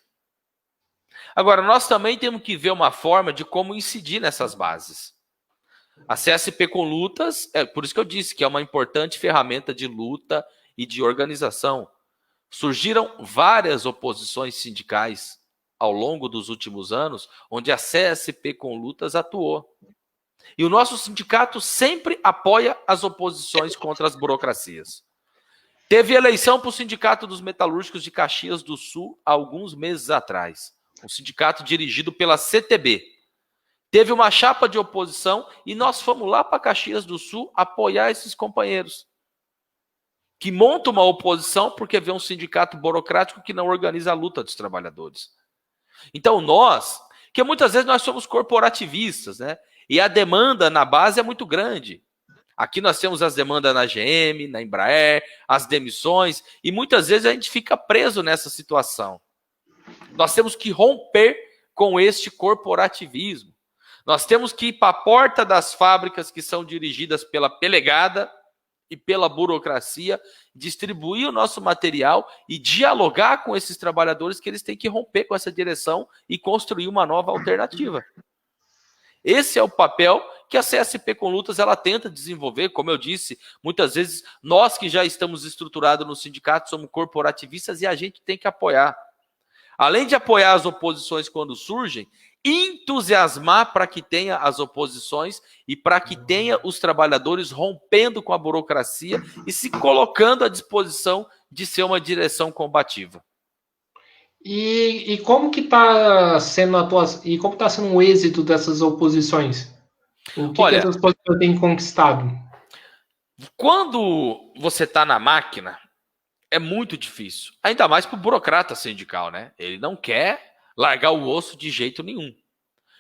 Agora, nós também temos que ver uma forma de como incidir nessas bases. A CSP com lutas, por isso que eu disse que é uma importante ferramenta de luta e de organização. Surgiram várias oposições sindicais ao longo dos últimos anos, onde a CSP com lutas atuou. E o nosso sindicato sempre apoia as oposições contra as burocracias. Teve eleição para o Sindicato dos Metalúrgicos de Caxias do Sul há alguns meses atrás. Um sindicato dirigido pela CTB. Teve uma chapa de oposição e nós fomos lá para Caxias do Sul apoiar esses companheiros que montam uma oposição porque vê um sindicato burocrático que não organiza a luta dos trabalhadores. Então que muitas vezes nós somos corporativistas, né? E a demanda na base é muito grande. Aqui nós temos as demandas na GM, na Embraer, as demissões, e muitas vezes a gente fica preso nessa situação. Nós temos que romper com este corporativismo. Nós temos que ir para a porta das fábricas que são dirigidas pela pelegada e pela burocracia, distribuir o nosso material e dialogar com esses trabalhadores que eles têm que romper com essa direção e construir uma nova alternativa. Esse é o papel que a CSP com lutas ela tenta desenvolver. Como eu disse, muitas vezes nós que já estamos estruturados no sindicato somos corporativistas e a gente tem que apoiar. Além de apoiar as oposições quando surgem, entusiasmar para que tenha as oposições e para que tenha os trabalhadores rompendo com a burocracia e se colocando à disposição de ser uma direção combativa. E como que está sendo e como está sendo o êxito dessas oposições? O que essas oposições têm conquistado? Quando você está na máquina, é muito difícil. Ainda mais para o burocrata sindical, né? Ele não quer largar o osso de jeito nenhum.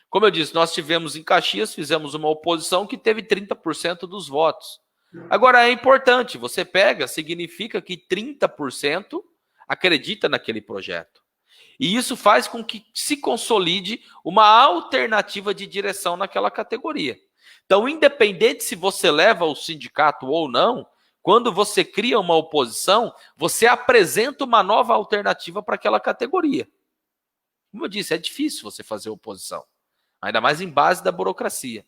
Como eu disse, nós tivemos em Caxias, fizemos uma oposição que teve 30% dos votos. Agora é importante, você pega, significa que 30% acredita naquele projeto. E isso faz com que se consolide uma alternativa de direção naquela categoria. Então, independente se você leva o sindicato ou não, Quando você cria uma oposição, você apresenta uma nova alternativa para aquela categoria. Como eu disse, é difícil você fazer oposição, ainda mais em base da burocracia.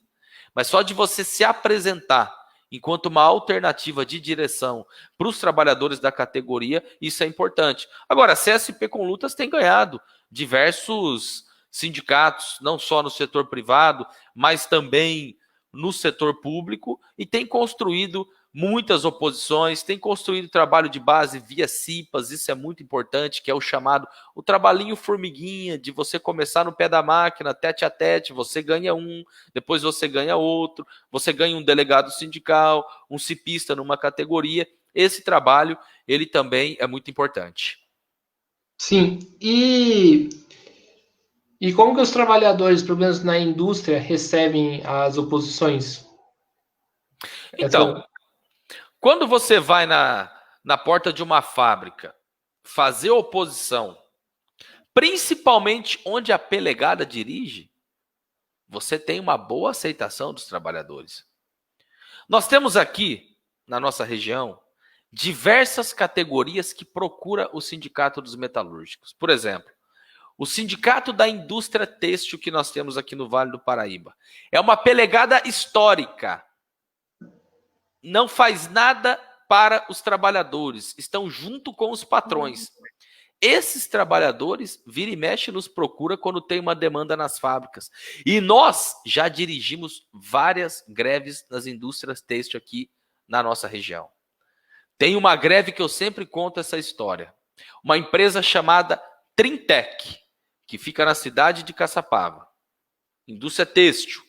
Mas só de você se apresentar enquanto uma alternativa de direção para os trabalhadores da categoria, isso é importante. Agora, a CSP com Lutas tem ganhado diversos sindicatos, não só no setor privado, mas também no setor público, e tem construído muitas oposições, tem construído trabalho de base via CIPAs, isso é muito importante, que é o chamado, o trabalhinho formiguinha, de você começar no pé da máquina, tete a tete, você ganha um, depois você ganha outro, você ganha um delegado sindical, um cipista numa categoria. Esse trabalho, ele também é muito importante. Sim, e como que os trabalhadores, pelo menos na indústria, recebem as oposições? Então, quando você vai na porta de uma fábrica fazer oposição, principalmente onde a pelegada dirige, você tem uma boa aceitação dos trabalhadores. Nós temos aqui, na nossa região, diversas categorias que procura o Sindicato dos Metalúrgicos. Por exemplo, o Sindicato da Indústria Têxtil que nós temos aqui no Vale do Paraíba. É uma pelegada histórica. Não faz nada para os trabalhadores. Estão junto com os patrões. Esses trabalhadores, vira e mexe, nos procura quando tem uma demanda nas fábricas. E nós já dirigimos várias greves nas indústrias têxtil aqui na nossa região. Tem uma greve que eu sempre conto essa história. Uma empresa chamada Trintec, que fica na cidade de Caçapava. Indústria têxtil.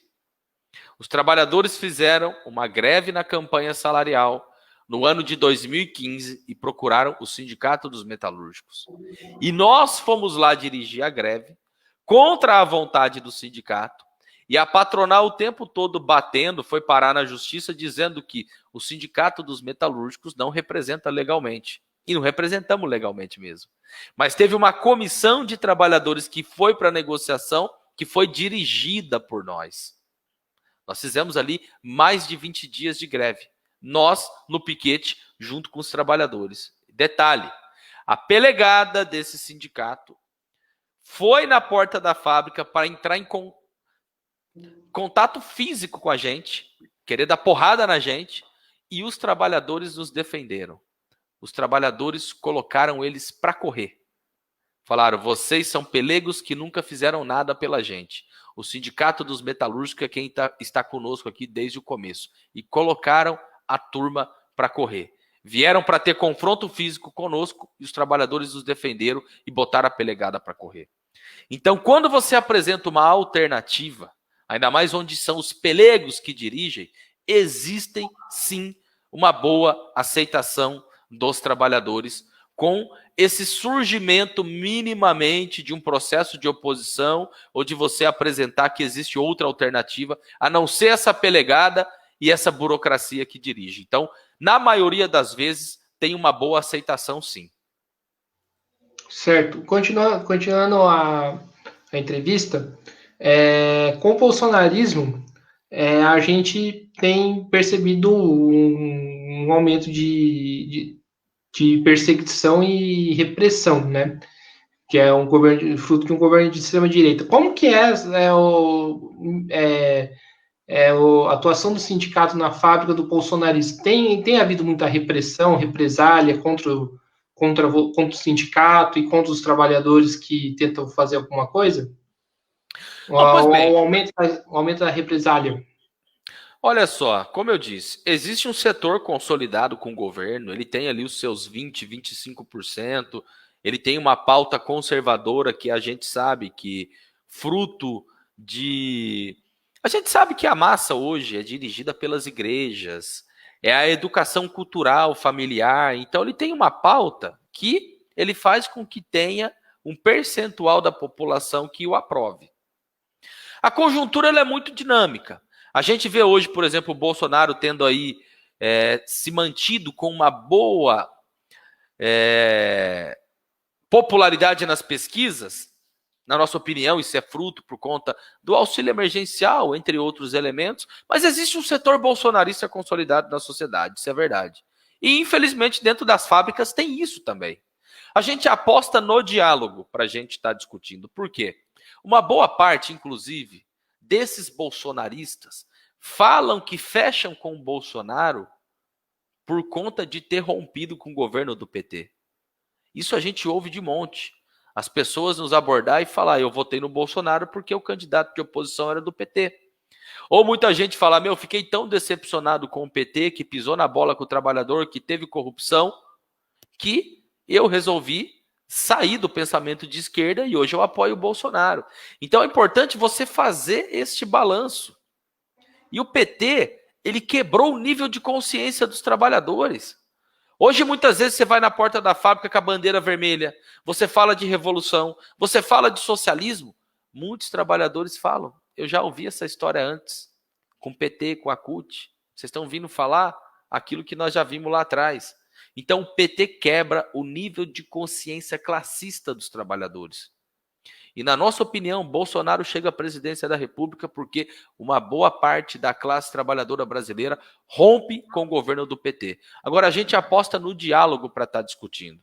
Os trabalhadores fizeram uma greve na campanha salarial no ano de 2015 e procuraram o Sindicato dos Metalúrgicos. E nós fomos lá dirigir a greve contra a vontade do sindicato, e a patronal o tempo todo batendo foi parar na justiça dizendo que o Sindicato dos Metalúrgicos não representa legalmente. E não representamos legalmente mesmo. Mas teve uma comissão de trabalhadores que foi para a negociação, que foi dirigida por nós. Nós fizemos ali mais de 20 dias de greve. Nós, no piquete, junto com os trabalhadores. Detalhe, a pelegada desse sindicato foi na porta da fábrica para entrar em contato físico com a gente, querer dar porrada na gente, e os trabalhadores nos defenderam. Os trabalhadores colocaram eles para correr. Falaram, vocês são pelegos que nunca fizeram nada pela gente. O Sindicato dos Metalúrgicos é quem está conosco aqui desde o começo. E colocaram a turma para correr. Vieram para ter confronto físico conosco e os trabalhadores nos defenderam e botaram a pelegada para correr. Então, quando você apresenta uma alternativa, ainda mais onde são os pelegos que dirigem, existem sim uma boa aceitação dos trabalhadores com esse surgimento minimamente de um processo de oposição ou de você apresentar que existe outra alternativa, a não ser essa pelegada e essa burocracia que dirige. Então, na maioria das vezes, tem uma boa aceitação, sim. Certo. Continuando a entrevista, com o bolsonarismo, a gente tem percebido um aumento de perseguição e repressão, né? Que é um governo fruto de um governo de extrema-direita. Como que é a atuação do sindicato na fábrica do bolsonarismo? Tem havido muita repressão, represália contra o sindicato e contra os trabalhadores que tentam fazer alguma coisa? Pois bem. O aumento da represália. Olha só, como eu disse, existe um setor consolidado com o governo, ele tem ali os seus 20%, 25%, ele tem uma pauta conservadora que a gente sabe que fruto de... A gente sabe que a massa hoje é dirigida pelas igrejas, é a educação cultural familiar, então ele tem uma pauta que ele faz com que tenha um percentual da população que o aprove. A conjuntura ela é muito dinâmica. A gente vê hoje, por exemplo, o Bolsonaro tendo aí se mantido com uma boa popularidade nas pesquisas. Na nossa opinião, isso é fruto por conta do auxílio emergencial, entre outros elementos, mas existe um setor bolsonarista consolidado na sociedade, isso é verdade. E, infelizmente, dentro das fábricas tem isso também. A gente aposta no diálogo para a gente estar discutindo. Por quê? Uma boa parte, inclusive, desses bolsonaristas falam que fecham com o Bolsonaro por conta de ter rompido com o governo do PT. Isso a gente ouve de monte. As pessoas nos abordar e falar, eu votei no Bolsonaro porque o candidato de oposição era do PT. Ou muita gente falar, fiquei tão decepcionado com o PT, que pisou na bola com o trabalhador, que teve corrupção, que eu resolvi sair do pensamento de esquerda e hoje eu apoio o Bolsonaro. Então é importante você fazer este balanço. E o PT, ele quebrou o nível de consciência dos trabalhadores. Hoje, muitas vezes, você vai na porta da fábrica com a bandeira vermelha, você fala de revolução, você fala de socialismo. Muitos trabalhadores falam, eu já ouvi essa história antes, com o PT, com a CUT. Vocês estão vindo falar aquilo que nós já vimos lá atrás. Então, o PT quebra o nível de consciência classista dos trabalhadores. E, na nossa opinião, Bolsonaro chega à presidência da República porque uma boa parte da classe trabalhadora brasileira rompe com o governo do PT. Agora, a gente aposta no diálogo para estar discutindo.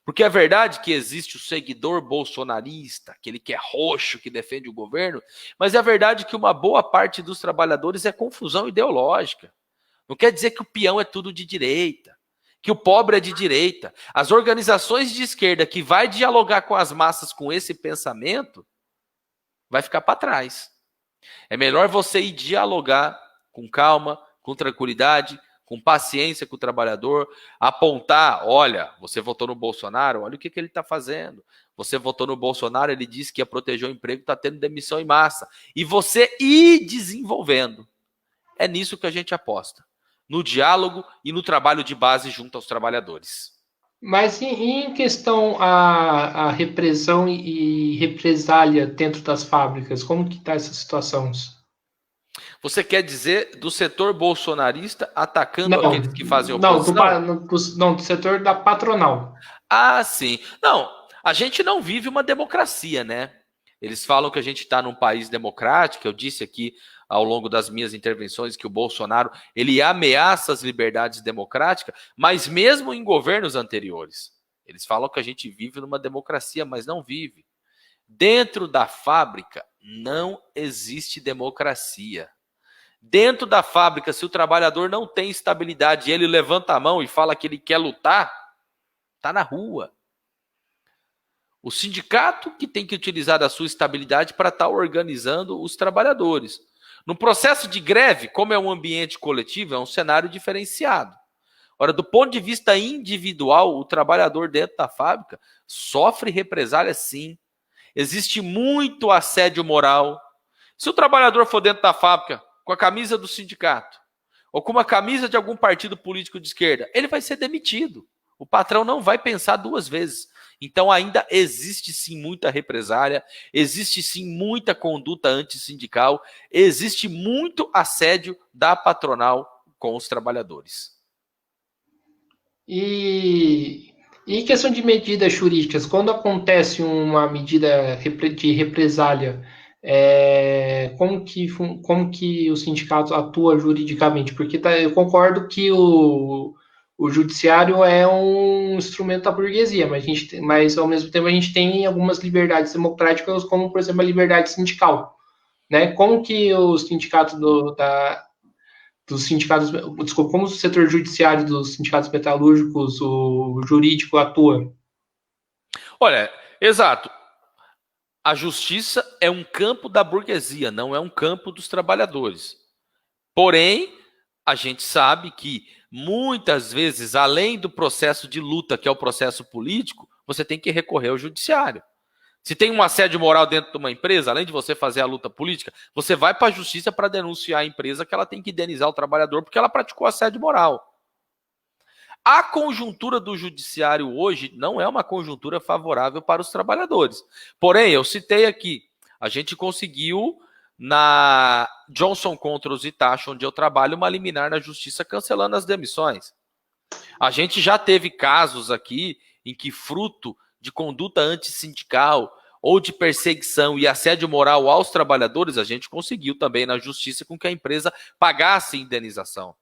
Porque é verdade que existe o seguidor bolsonarista, aquele que é roxo, que defende o governo, mas é verdade que uma boa parte dos trabalhadores é confusão ideológica. Não quer dizer que o peão é tudo de direita, que o pobre é de direita. As organizações de esquerda que vai dialogar com as massas com esse pensamento, vai ficar para trás. É melhor você ir dialogar com calma, com tranquilidade, com paciência com o trabalhador, apontar, olha, você votou no Bolsonaro, olha o que ele está fazendo. Você votou no Bolsonaro, ele disse que ia proteger o emprego, está tendo demissão em massa. E você ir desenvolvendo. É nisso que a gente aposta. No diálogo e no trabalho de base junto aos trabalhadores. Mas em questão a repressão e represália dentro das fábricas, como que está essas situações? Você quer dizer do setor bolsonarista atacando aqueles que fazem Não, oposição? do setor da patronal. Ah, sim. Não, a gente não vive uma democracia, né? Eles falam que a gente está num país democrático. Eu disse aqui ao longo das minhas intervenções que o Bolsonaro ele ameaça as liberdades democráticas, mas mesmo em governos anteriores. Eles falam que a gente vive numa democracia, mas não vive. Dentro da fábrica não existe democracia. Dentro da fábrica, se o trabalhador não tem estabilidade e ele levanta a mão e fala que ele quer lutar, está na rua. O sindicato que tem que utilizar da sua estabilidade para estar organizando os trabalhadores. No processo de greve, como é um ambiente coletivo, é um cenário diferenciado. Ora, do ponto de vista individual, o trabalhador dentro da fábrica sofre represália sim. Existe muito assédio moral. Se o trabalhador for dentro da fábrica com a camisa do sindicato ou com uma camisa de algum partido político de esquerda, ele vai ser demitido. O patrão não vai pensar duas vezes. Então ainda existe sim muita represália, existe sim muita conduta antissindical, existe muito assédio da patronal com os trabalhadores. E em questão de medidas jurídicas, quando acontece uma medida de represália, como que o sindicato atua juridicamente? Porque eu concordo que o judiciário é um instrumento da burguesia, mas ao mesmo tempo a gente tem algumas liberdades democráticas, como por exemplo a liberdade sindical, né? Como que o sindicato dos sindicatos, desculpa, como o setor judiciário dos sindicatos metalúrgicos, o jurídico atua? Olha, exato. A justiça é um campo da burguesia, não é um campo dos trabalhadores. Porém, a gente sabe que muitas vezes, além do processo de luta, que é o processo político, você tem que recorrer ao judiciário. Se tem um assédio moral dentro de uma empresa, além de você fazer a luta política, você vai para a justiça para denunciar a empresa que ela tem que indenizar o trabalhador porque ela praticou assédio moral. A conjuntura do judiciário hoje não é uma conjuntura favorável para os trabalhadores. Porém, eu citei aqui, a gente conseguiu na Johnson contra os Hitachi, onde eu trabalho, uma liminar na justiça cancelando as demissões. A gente já teve casos aqui em que, fruto de conduta antissindical ou de perseguição e assédio moral aos trabalhadores, a gente conseguiu também na justiça com que a empresa pagasse indenização.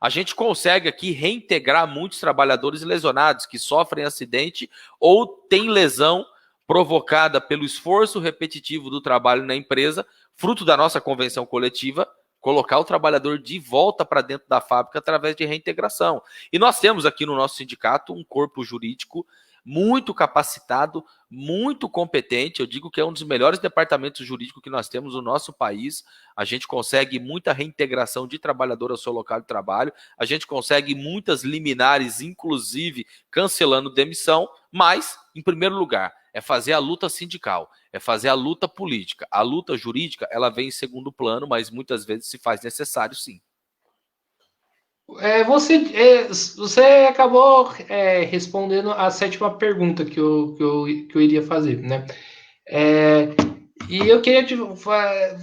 A gente consegue aqui reintegrar muitos trabalhadores lesionados que sofrem acidente ou têm lesão provocada pelo esforço repetitivo do trabalho na empresa, fruto da nossa convenção coletiva, colocar o trabalhador de volta para dentro da fábrica através de reintegração. E nós temos aqui no nosso sindicato um corpo jurídico muito capacitado, muito competente. Eu digo que é um dos melhores departamentos jurídicos que nós temos no nosso país. A gente consegue muita reintegração de trabalhador ao seu local de trabalho, a gente consegue muitas liminares, inclusive cancelando demissão, mas, em primeiro lugar, é fazer a luta sindical, é fazer a luta política. A luta jurídica, ela vem em segundo plano, mas muitas vezes se faz necessário, sim. Você acabou respondendo a sétima pergunta que eu iria fazer, né? E eu queria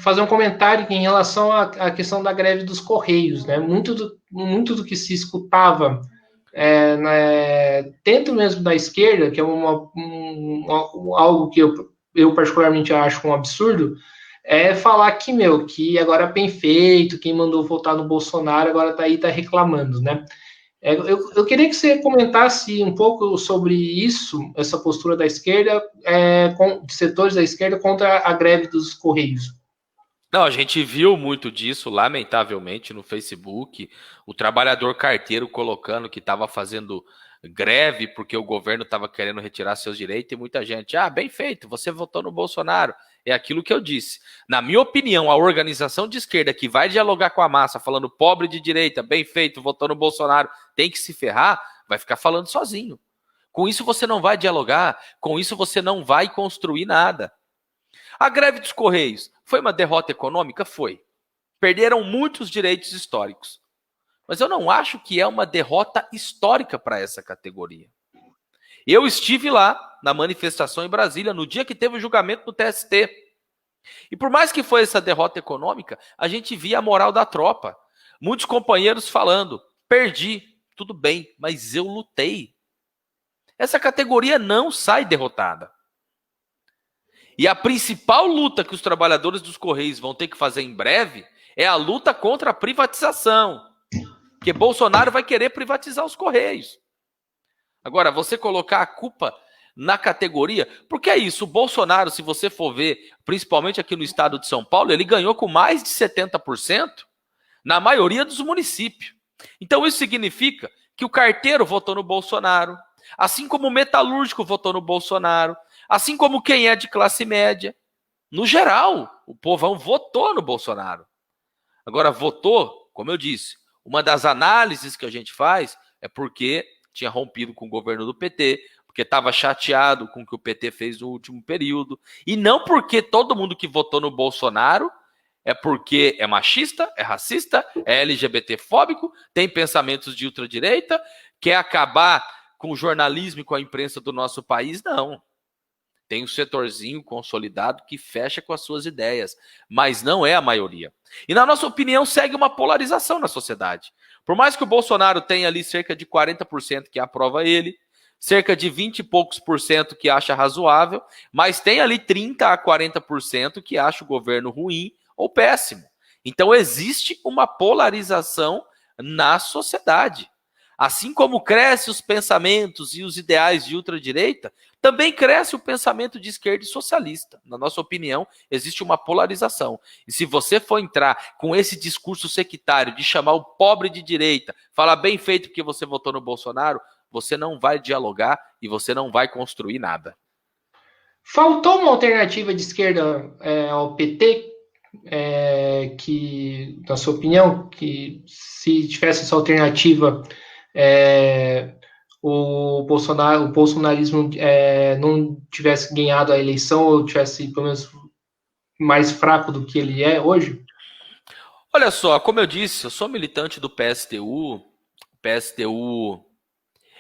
fazer um comentário em relação à questão da greve dos Correios, né? Muito do que se escutava dentro mesmo da esquerda, que é algo que eu particularmente acho um absurdo, é falar que agora é bem feito, quem mandou votar no Bolsonaro agora tá reclamando, né? Eu queria que você comentasse um pouco sobre isso, essa postura da esquerda, de setores da esquerda contra a greve dos Correios. Não, a gente viu muito disso, lamentavelmente, no Facebook, o trabalhador carteiro colocando que estava fazendo greve porque o governo estava querendo retirar seus direitos, e muita gente, bem feito, você votou no Bolsonaro. É aquilo que eu disse. Na minha opinião, a organização de esquerda que vai dialogar com a massa, falando pobre de direita, bem feito, votou no Bolsonaro, tem que se ferrar, vai ficar falando sozinho. Com isso você não vai dialogar, com isso você não vai construir nada. A greve dos Correios foi uma derrota econômica? Foi. Perderam muitos direitos históricos. Mas eu não acho que é uma derrota histórica para essa categoria. Eu estive lá na manifestação em Brasília no dia que teve o julgamento no TST. E por mais que foi essa derrota econômica, a gente via a moral da tropa. Muitos companheiros falando, perdi, tudo bem, mas eu lutei. Essa categoria não sai derrotada. E a principal luta que os trabalhadores dos Correios vão ter que fazer em breve é a luta contra a privatização. Porque Bolsonaro vai querer privatizar os Correios. Agora, você colocar a culpa na categoria, porque é isso, o Bolsonaro, se você for ver, principalmente aqui no estado de São Paulo, ele ganhou com mais de 70% na maioria dos municípios. Então isso significa que o carteiro votou no Bolsonaro, assim como o metalúrgico votou no Bolsonaro, assim como quem é de classe média. No geral, o povão votou no Bolsonaro. Agora, votou, como eu disse, uma das análises que a gente faz é porque tinha rompido com o governo do PT, porque estava chateado com o que o PT fez no último período, e não porque todo mundo que votou no Bolsonaro é porque é machista, é racista, é LGBTfóbico, tem pensamentos de ultradireita, quer acabar com o jornalismo e com a imprensa do nosso país, não. Tem um setorzinho consolidado que fecha com as suas ideias, mas não é a maioria. E na nossa opinião segue uma polarização na sociedade. Por mais que o Bolsonaro tenha ali cerca de 40% que aprova ele, cerca de 20 e poucos por cento que acha razoável, mas tem ali 30 a 40% que acha o governo ruim ou péssimo. Então existe uma polarização na sociedade. Assim como crescem os pensamentos e os ideais de ultradireita, também cresce o pensamento de esquerda e socialista. Na nossa opinião, existe uma polarização. E se você for entrar com esse discurso sectário de chamar o pobre de direita, falar bem feito porque você votou no Bolsonaro, você não vai dialogar e você não vai construir nada. Faltou uma alternativa de esquerda ao PT, que, na sua opinião, que se tivesse essa alternativa, o bolsonarismo não tivesse ganhado a eleição ou tivesse, pelo menos, mais fraco do que ele é hoje? Olha só, como eu disse, eu sou militante do PSTU. O PSTU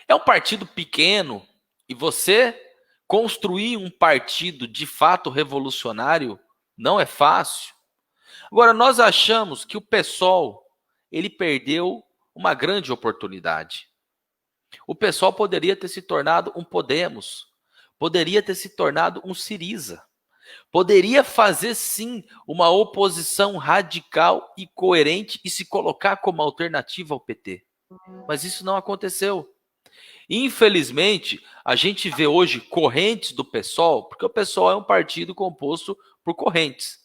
é um partido pequeno e você construir um partido de fato revolucionário não é fácil. Agora, nós achamos que o PSOL, ele perdeu uma grande oportunidade. O PSOL poderia ter se tornado um Podemos, poderia ter se tornado um Syriza. Poderia fazer, sim, uma oposição radical e coerente e se colocar como alternativa ao PT. Mas isso não aconteceu. Infelizmente, a gente vê hoje correntes do PSOL, porque o PSOL é um partido composto por correntes.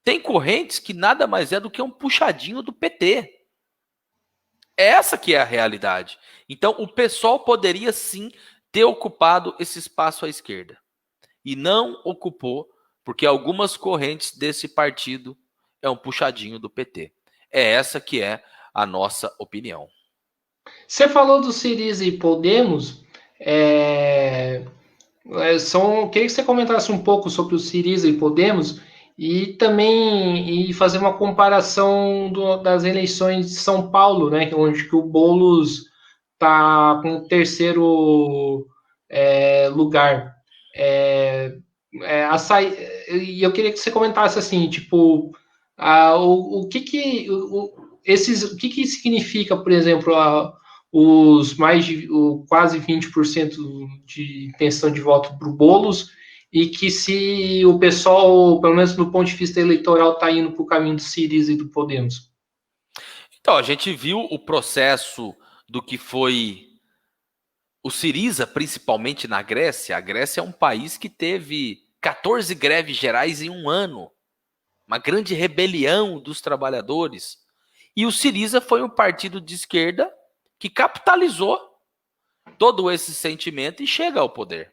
Tem correntes que nada mais é do que um puxadinho do PT. Essa que é a realidade. Então, o PSOL poderia sim ter ocupado esse espaço à esquerda. E não ocupou, porque algumas correntes desse partido é um puxadinho do PT. É essa que é a nossa opinião. Você falou do Syriza e Podemos. Queria que você comentasse um pouco sobre o Syriza e Podemos e também fazer uma comparação das eleições de São Paulo, né, onde que o Boulos está com o terceiro lugar. E eu queria que você comentasse assim, tipo, o que significa, por exemplo, os quase 20% de intenção de voto para o Boulos, e que se o pessoal, pelo menos do ponto de vista eleitoral, está indo para o caminho do Syriza e do Podemos. Então, a gente viu o processo do que foi o Syriza, principalmente na Grécia. A Grécia é um país que teve 14 greves gerais em um ano, uma grande rebelião dos trabalhadores. E o Syriza foi um partido de esquerda que capitalizou todo esse sentimento e chega ao poder.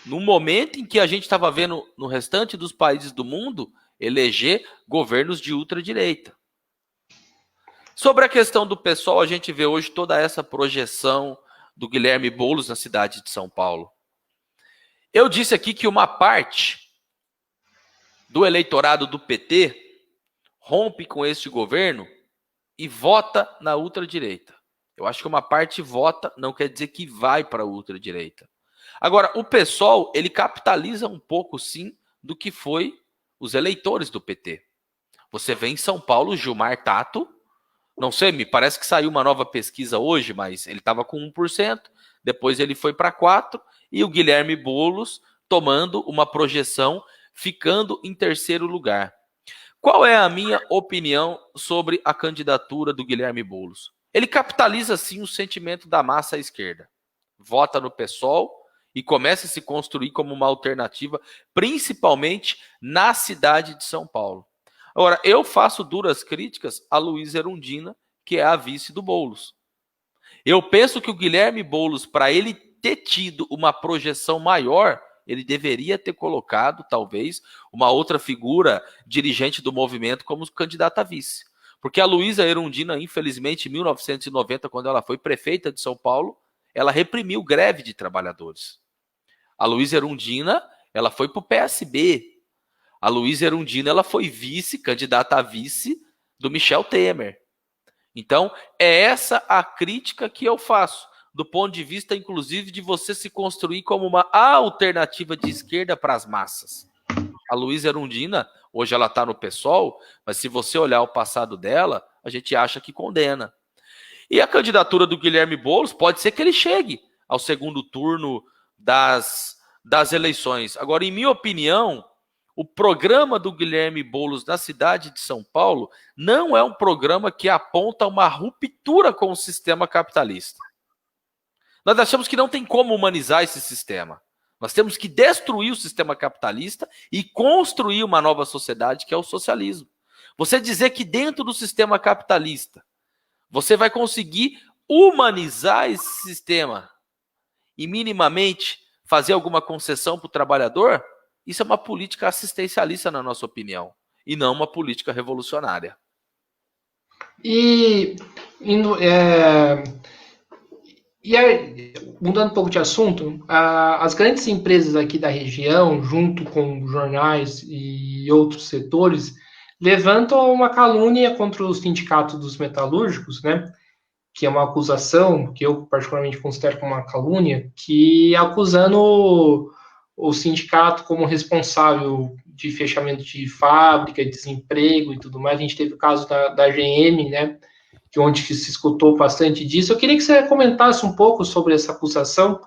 No momento em que a gente estava vendo no restante dos países do mundo eleger governos de ultradireita. Sobre a questão do PSOL, a gente vê hoje toda essa projeção do Guilherme Boulos na cidade de São Paulo. Eu disse aqui que uma parte do eleitorado do PT rompe com este governo e vota na ultradireita. Eu acho que uma parte vota, não quer dizer que vai para a ultradireita. Agora, o PSOL, ele capitaliza um pouco, sim, do que foi os eleitores do PT. Você vê em São Paulo Gilmar Tato, não sei, me parece que saiu uma nova pesquisa hoje, mas ele estava com 1%, depois ele foi para 4%, e o Guilherme Boulos tomando uma projeção, ficando em terceiro lugar. Qual é a minha opinião sobre a candidatura do Guilherme Boulos? Ele capitaliza, sim, o sentimento da massa à esquerda. Vota no PSOL e começa a se construir como uma alternativa, principalmente na cidade de São Paulo. Agora, eu faço duras críticas a Luísa Erundina, que é a vice do Boulos. Eu penso que o Guilherme Boulos, para ele ter tido uma projeção maior, ele deveria ter colocado, talvez, uma outra figura dirigente do movimento como candidata a vice. Porque a Luísa Erundina, infelizmente, em 1990, quando ela foi prefeita de São Paulo, ela reprimiu greve de trabalhadores. A Luísa Erundina, ela foi para o PSB. A Luísa Erundina, ela foi candidata a vice do Michel Temer. Então, é essa a crítica que eu faço, do ponto de vista, inclusive, de você se construir como uma alternativa de esquerda para as massas. A Luísa Erundina, hoje ela está no PSOL, mas se você olhar o passado dela, a gente acha que condena. E a candidatura do Guilherme Boulos, pode ser que ele chegue ao segundo turno das eleições. Agora, em minha opinião, o programa do Guilherme Boulos na cidade de São Paulo não é um programa que aponta uma ruptura com o sistema capitalista. Nós achamos que não tem como humanizar esse sistema. Nós temos que destruir o sistema capitalista e construir uma nova sociedade, que é o socialismo. Você dizer que dentro do sistema capitalista você vai conseguir humanizar esse sistema e minimamente fazer alguma concessão para o trabalhador, isso é uma política assistencialista, na nossa opinião, e não uma política revolucionária. Mudando um pouco de assunto, as grandes empresas aqui da região, junto com jornais e outros setores, levantam uma calúnia contra o sindicato dos metalúrgicos, né? Que é uma acusação, que eu particularmente considero como uma calúnia, que acusando o sindicato como responsável de fechamento de fábrica, desemprego e tudo mais. A gente teve o caso da GM, né? Onde se escutou bastante disso. Eu queria que você comentasse um pouco sobre essa acusação.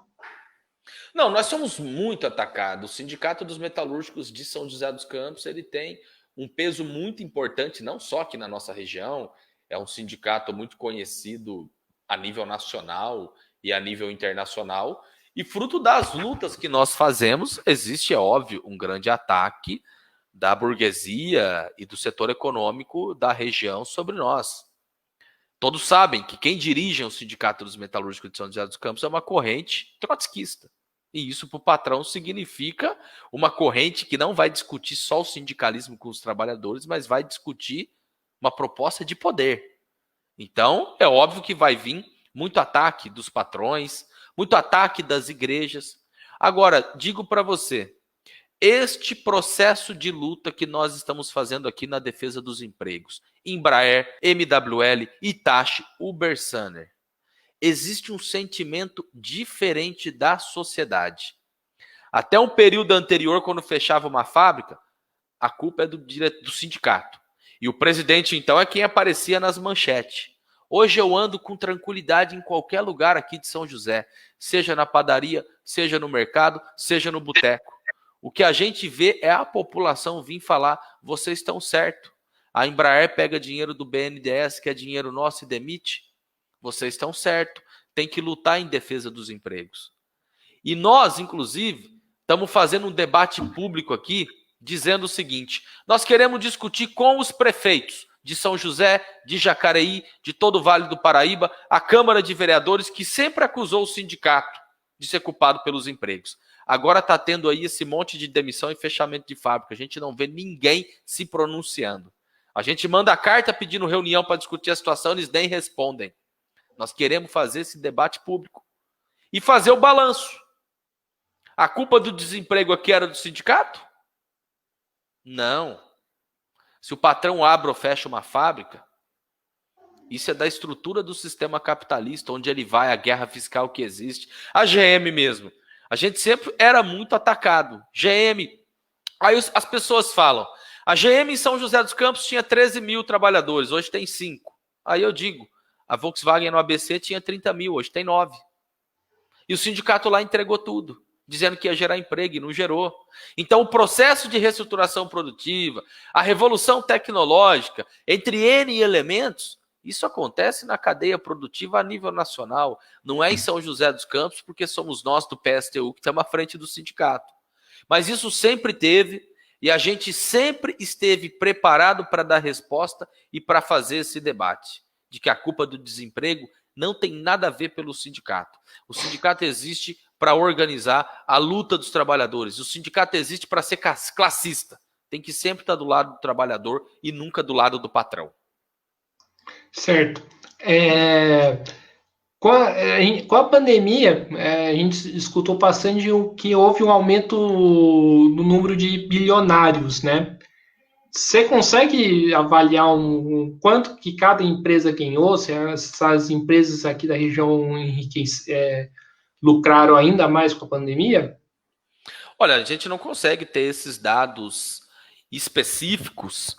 Não, nós somos muito atacados. O Sindicato dos Metalúrgicos de São José dos Campos, ele tem um peso muito importante, não só aqui na nossa região, é um sindicato muito conhecido a nível nacional e a nível internacional, e fruto das lutas que nós fazemos, existe, é óbvio, um grande ataque da burguesia e do setor econômico da região sobre nós. Todos sabem que quem dirige o Sindicato dos Metalúrgicos de São José dos Campos é uma corrente trotskista. E isso para o patrão significa uma corrente que não vai discutir só o sindicalismo com os trabalhadores, mas vai discutir uma proposta de poder. Então, é óbvio que vai vir muito ataque dos patrões, muito ataque das igrejas. Agora, digo para você, este processo de luta que nós estamos fazendo aqui na defesa dos empregos, Embraer, MWL, Hitachi, Uber-Sunner, existe um sentimento diferente da sociedade. Até um período anterior, quando fechava uma fábrica, a culpa é do sindicato. E o presidente, então, é quem aparecia nas manchetes. Hoje eu ando com tranquilidade em qualquer lugar aqui de São José, seja na padaria, seja no mercado, seja no boteco. O que a gente vê é a população vir falar, vocês estão certo. A Embraer pega dinheiro do BNDES, que é dinheiro nosso, e demite. Vocês estão certo. Tem que lutar em defesa dos empregos. E nós, inclusive, estamos fazendo um debate público aqui, dizendo o seguinte, nós queremos discutir com os prefeitos de São José, de Jacareí, de todo o Vale do Paraíba, a Câmara de Vereadores, que sempre acusou o sindicato de ser culpado pelos empregos. Agora está tendo aí esse monte de demissão e fechamento de fábrica. A gente não vê ninguém se pronunciando. A gente manda carta pedindo reunião para discutir a situação, eles nem respondem. Nós queremos fazer esse debate público e fazer o balanço. A culpa do desemprego aqui era do sindicato? Não. Se o patrão abre ou fecha uma fábrica, isso é da estrutura do sistema capitalista, onde ele vai, a guerra fiscal que existe. A GM mesmo. A gente sempre era muito atacado. GM. Aí as pessoas falam, a GM em São José dos Campos tinha 13 mil trabalhadores, hoje tem 5. Aí eu digo, a Volkswagen no ABC tinha 30 mil, hoje tem 9. E o sindicato lá entregou tudo, dizendo que ia gerar emprego e não gerou. Então o processo de reestruturação produtiva, a revolução tecnológica, entre N elementos, isso acontece na cadeia produtiva a nível nacional. Não é em São José dos Campos, porque somos nós do PSTU que estamos à frente do sindicato. Mas isso sempre teve, e a gente sempre esteve preparado para dar resposta e para fazer esse debate, de que a culpa do desemprego não tem nada a ver pelo sindicato. O sindicato existe para organizar a luta dos trabalhadores. O sindicato existe para ser classista. Tem que sempre estar do lado do trabalhador e nunca do lado do patrão. Certo. Com a pandemia, a gente escutou bastante que houve um aumento no número de bilionários, né? Você consegue avaliar quanto que cada empresa ganhou? Se essas empresas aqui da região lucraram ainda mais com a pandemia? Olha, a gente não consegue ter esses dados específicos.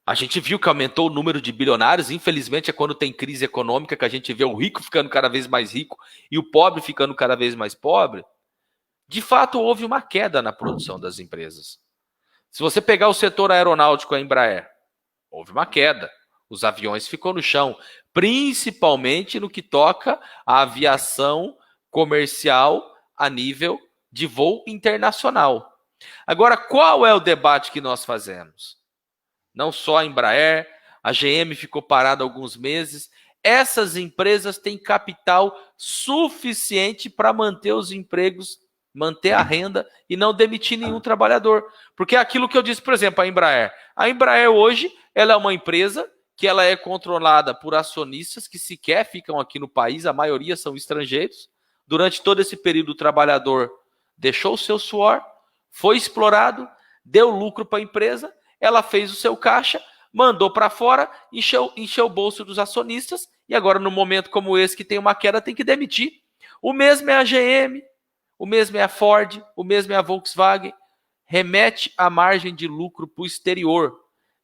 A gente viu que aumentou o número de bilionários. Infelizmente, é quando tem crise econômica que a gente vê o rico ficando cada vez mais rico e o pobre ficando cada vez mais pobre. De fato, houve uma queda na produção das empresas. Se você pegar o setor aeronáutico, a Embraer, houve uma queda. Os aviões ficou no chão, principalmente no que toca à aviação comercial a nível de voo internacional. Agora, qual é o debate que nós fazemos? Não só a Embraer, a GM ficou parada alguns meses. Essas empresas têm capital suficiente para manter os empregos, manter a renda e não demitir nenhum trabalhador. Porque é aquilo que eu disse, por exemplo, a Embraer. A Embraer hoje, ela é uma empresa que ela é controlada por acionistas que sequer ficam aqui no país, a maioria são estrangeiros. Durante todo esse período, o trabalhador deixou o seu suor, foi explorado, deu lucro para a empresa, ela fez o seu caixa, mandou para fora, encheu o bolso dos acionistas e agora, no momento como esse, que tem uma queda, tem que demitir. O mesmo é a GM, o mesmo é a Ford, o mesmo é a Volkswagen. Remete a margem de lucro para o exterior.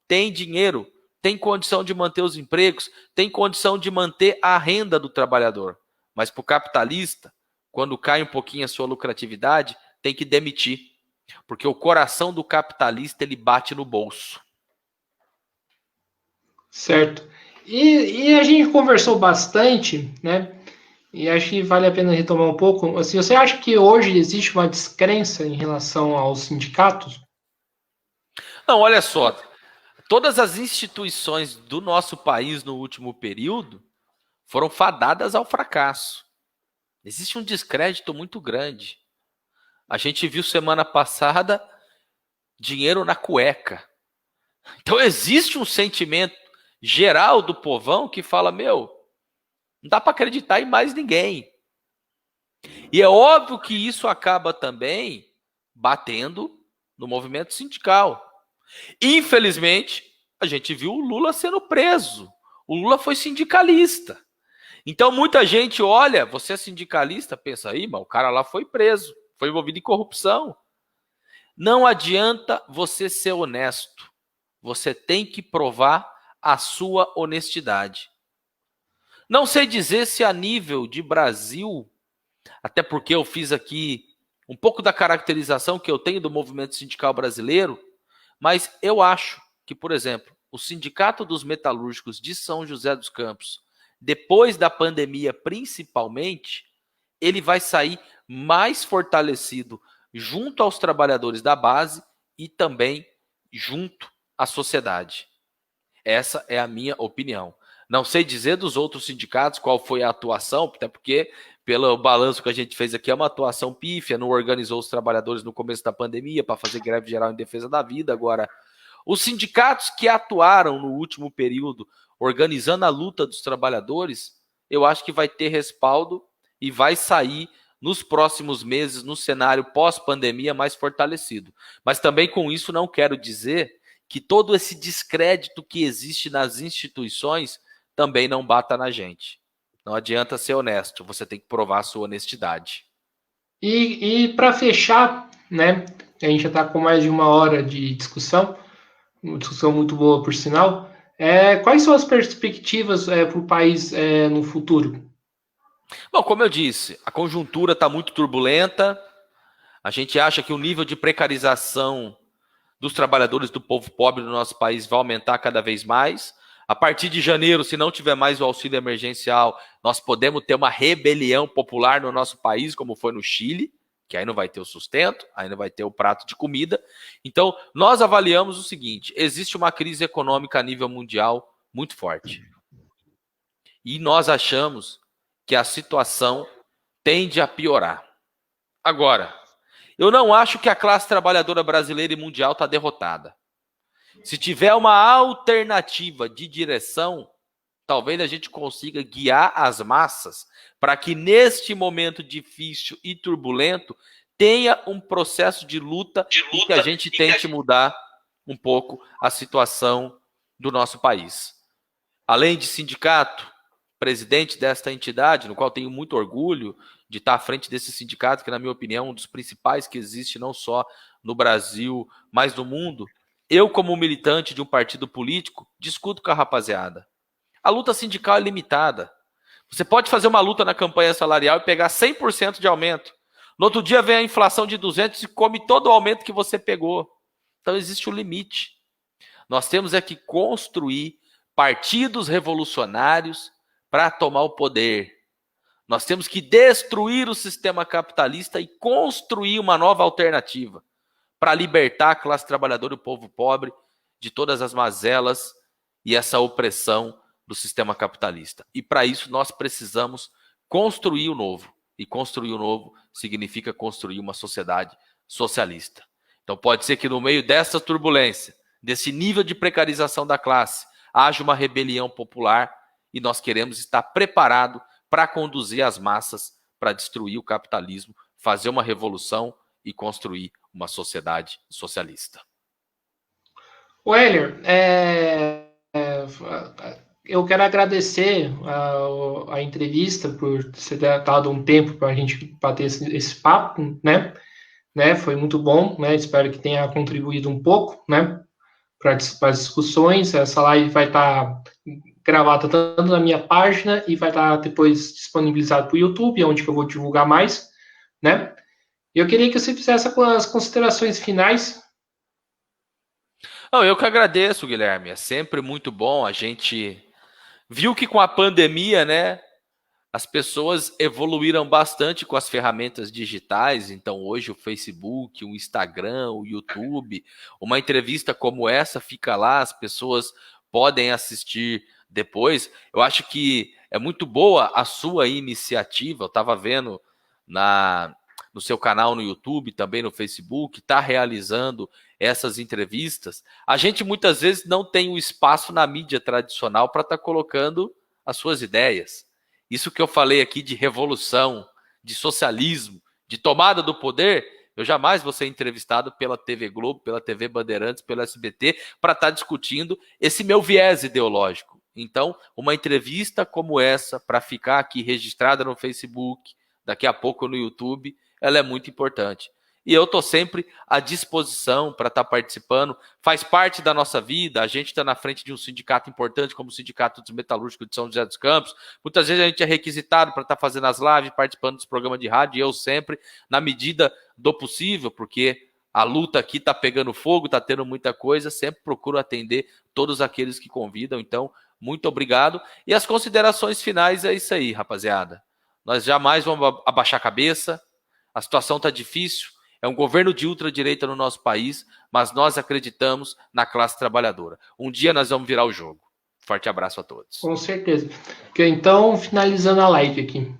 Tem dinheiro, tem condição de manter os empregos, tem condição de manter a renda do trabalhador. Mas para o capitalista, quando cai um pouquinho a sua lucratividade, tem que demitir, porque o coração do capitalista ele bate no bolso. Certo. E a gente conversou bastante, né? E acho que vale a pena retomar um pouco. Assim, você acha que hoje existe uma descrença em relação aos sindicatos? Não, olha só, todas as instituições do nosso país no último período foram fadadas ao fracasso. Existe um descrédito muito grande. A gente viu semana passada dinheiro na cueca. Então existe um sentimento geral do povão que fala, meu, não dá para acreditar em mais ninguém. E é óbvio que isso acaba também batendo no movimento sindical. Infelizmente, a gente viu o Lula sendo preso. O Lula foi sindicalista. Então muita gente olha, você é sindicalista, pensa aí, mas o cara lá foi preso, foi envolvido em corrupção. Não adianta você ser honesto. Você tem que provar a sua honestidade. Não sei dizer se a nível de Brasil, até porque eu fiz aqui um pouco da caracterização que eu tenho do movimento sindical brasileiro, mas eu acho que, por exemplo, o Sindicato dos Metalúrgicos de São José dos Campos, depois da pandemia principalmente, ele vai sair mais fortalecido junto aos trabalhadores da base e também junto à sociedade. Essa é a minha opinião. Não sei dizer dos outros sindicatos qual foi a atuação, até porque, pelo balanço que a gente fez aqui, é uma atuação pífia, não organizou os trabalhadores no começo da pandemia para fazer greve geral em defesa da vida. Agora, os sindicatos que atuaram no último período, organizando a luta dos trabalhadores, eu acho que vai ter respaldo e vai sair nos próximos meses, no cenário pós-pandemia, mais fortalecido. Mas também com isso não quero dizer que todo esse descrédito que existe nas instituições também não bata na gente. Não adianta ser honesto, você tem que provar a sua honestidade. E para fechar, né? A gente já está com mais de 1 hora de discussão, uma discussão muito boa, por sinal. Quais são as perspectivas para o país no futuro? Bom, como eu disse, a conjuntura está muito turbulenta. A gente acha que o nível de precarização dos trabalhadores do povo pobre do nosso país vai aumentar cada vez mais. A partir de janeiro, se não tiver mais o auxílio emergencial, nós podemos ter uma rebelião popular no nosso país, como foi no Chile, que aí não vai ter o sustento, aí não vai ter o prato de comida. Então, nós avaliamos o seguinte: existe uma crise econômica a nível mundial muito forte. E nós achamos que a situação tende a piorar. Agora, eu não acho que a classe trabalhadora brasileira e mundial está derrotada. Se tiver uma alternativa de direção, talvez a gente consiga guiar as massas para que neste momento difícil e turbulento tenha um processo de luta e que a gente tente mudar um pouco a situação do nosso país. Além de sindicato, presidente desta entidade, no qual tenho muito orgulho de estar à frente desse sindicato, que na minha opinião é um dos principais que existe não só no Brasil, mas no mundo. Eu, como militante de um partido político, discuto com a rapaziada. A luta sindical é limitada. Você pode fazer uma luta na campanha salarial e pegar 100% de aumento. No outro dia vem a inflação de 200 e come todo o aumento que você pegou. Então existe um limite. Nós temos é que construir partidos revolucionários para tomar o poder. Nós temos que destruir o sistema capitalista e construir uma nova alternativa para libertar a classe trabalhadora e o povo pobre de todas as mazelas e essa opressão do sistema capitalista. E para isso nós precisamos construir o novo. E construir o novo significa construir uma sociedade socialista. Então pode ser que no meio dessa turbulência, desse nível de precarização da classe, haja uma rebelião popular e nós queremos estar preparados para conduzir as massas para destruir o capitalismo, fazer uma revolução e construir uma sociedade socialista. Weller, eu quero agradecer a entrevista por você ter dado um tempo para a gente bater esse papo, né? Foi muito bom, né? Espero que tenha contribuído um pouco, né? Para as discussões. Essa live vai estar gravado tanto na minha página e vai estar depois disponibilizado para o YouTube, onde que eu vou divulgar mais, né? Eu queria que você fizesse as considerações finais. Não, eu que agradeço, Guilherme. É sempre muito bom. A gente viu que com a pandemia, né, as pessoas evoluíram bastante com as ferramentas digitais. Então, hoje, o Facebook, o Instagram, o YouTube, uma entrevista como essa fica lá, as pessoas podem assistir depois. Eu acho que é muito boa a sua iniciativa. Eu estava vendo no seu canal no YouTube, também no Facebook, está realizando essas entrevistas. A gente muitas vezes não tem o espaço na mídia tradicional para estar colocando as suas ideias. Isso que eu falei aqui de revolução, de socialismo, de tomada do poder, eu jamais vou ser entrevistado pela TV Globo, pela TV Bandeirantes, pelo SBT, para estar discutindo esse meu viés ideológico. Então, uma entrevista como essa, para ficar aqui registrada no Facebook, daqui a pouco no YouTube, ela é muito importante. E eu estou sempre à disposição para estar participando. Faz parte da nossa vida. A gente está na frente de um sindicato importante, como o Sindicato dos Metalúrgicos de São José dos Campos. Muitas vezes a gente é requisitado para estar fazendo as lives, participando dos programas de rádio. E eu sempre, na medida do possível, porque a luta aqui está pegando fogo, está tendo muita coisa, sempre procuro atender todos aqueles que convidam. Então, muito obrigado. E as considerações finais é isso aí, rapaziada. Nós jamais vamos abaixar a cabeça. A situação está difícil. É um governo de ultradireita no nosso país, mas nós acreditamos na classe trabalhadora. Um dia nós vamos virar o jogo. Forte abraço a todos. Com certeza. Então, finalizando a live aqui.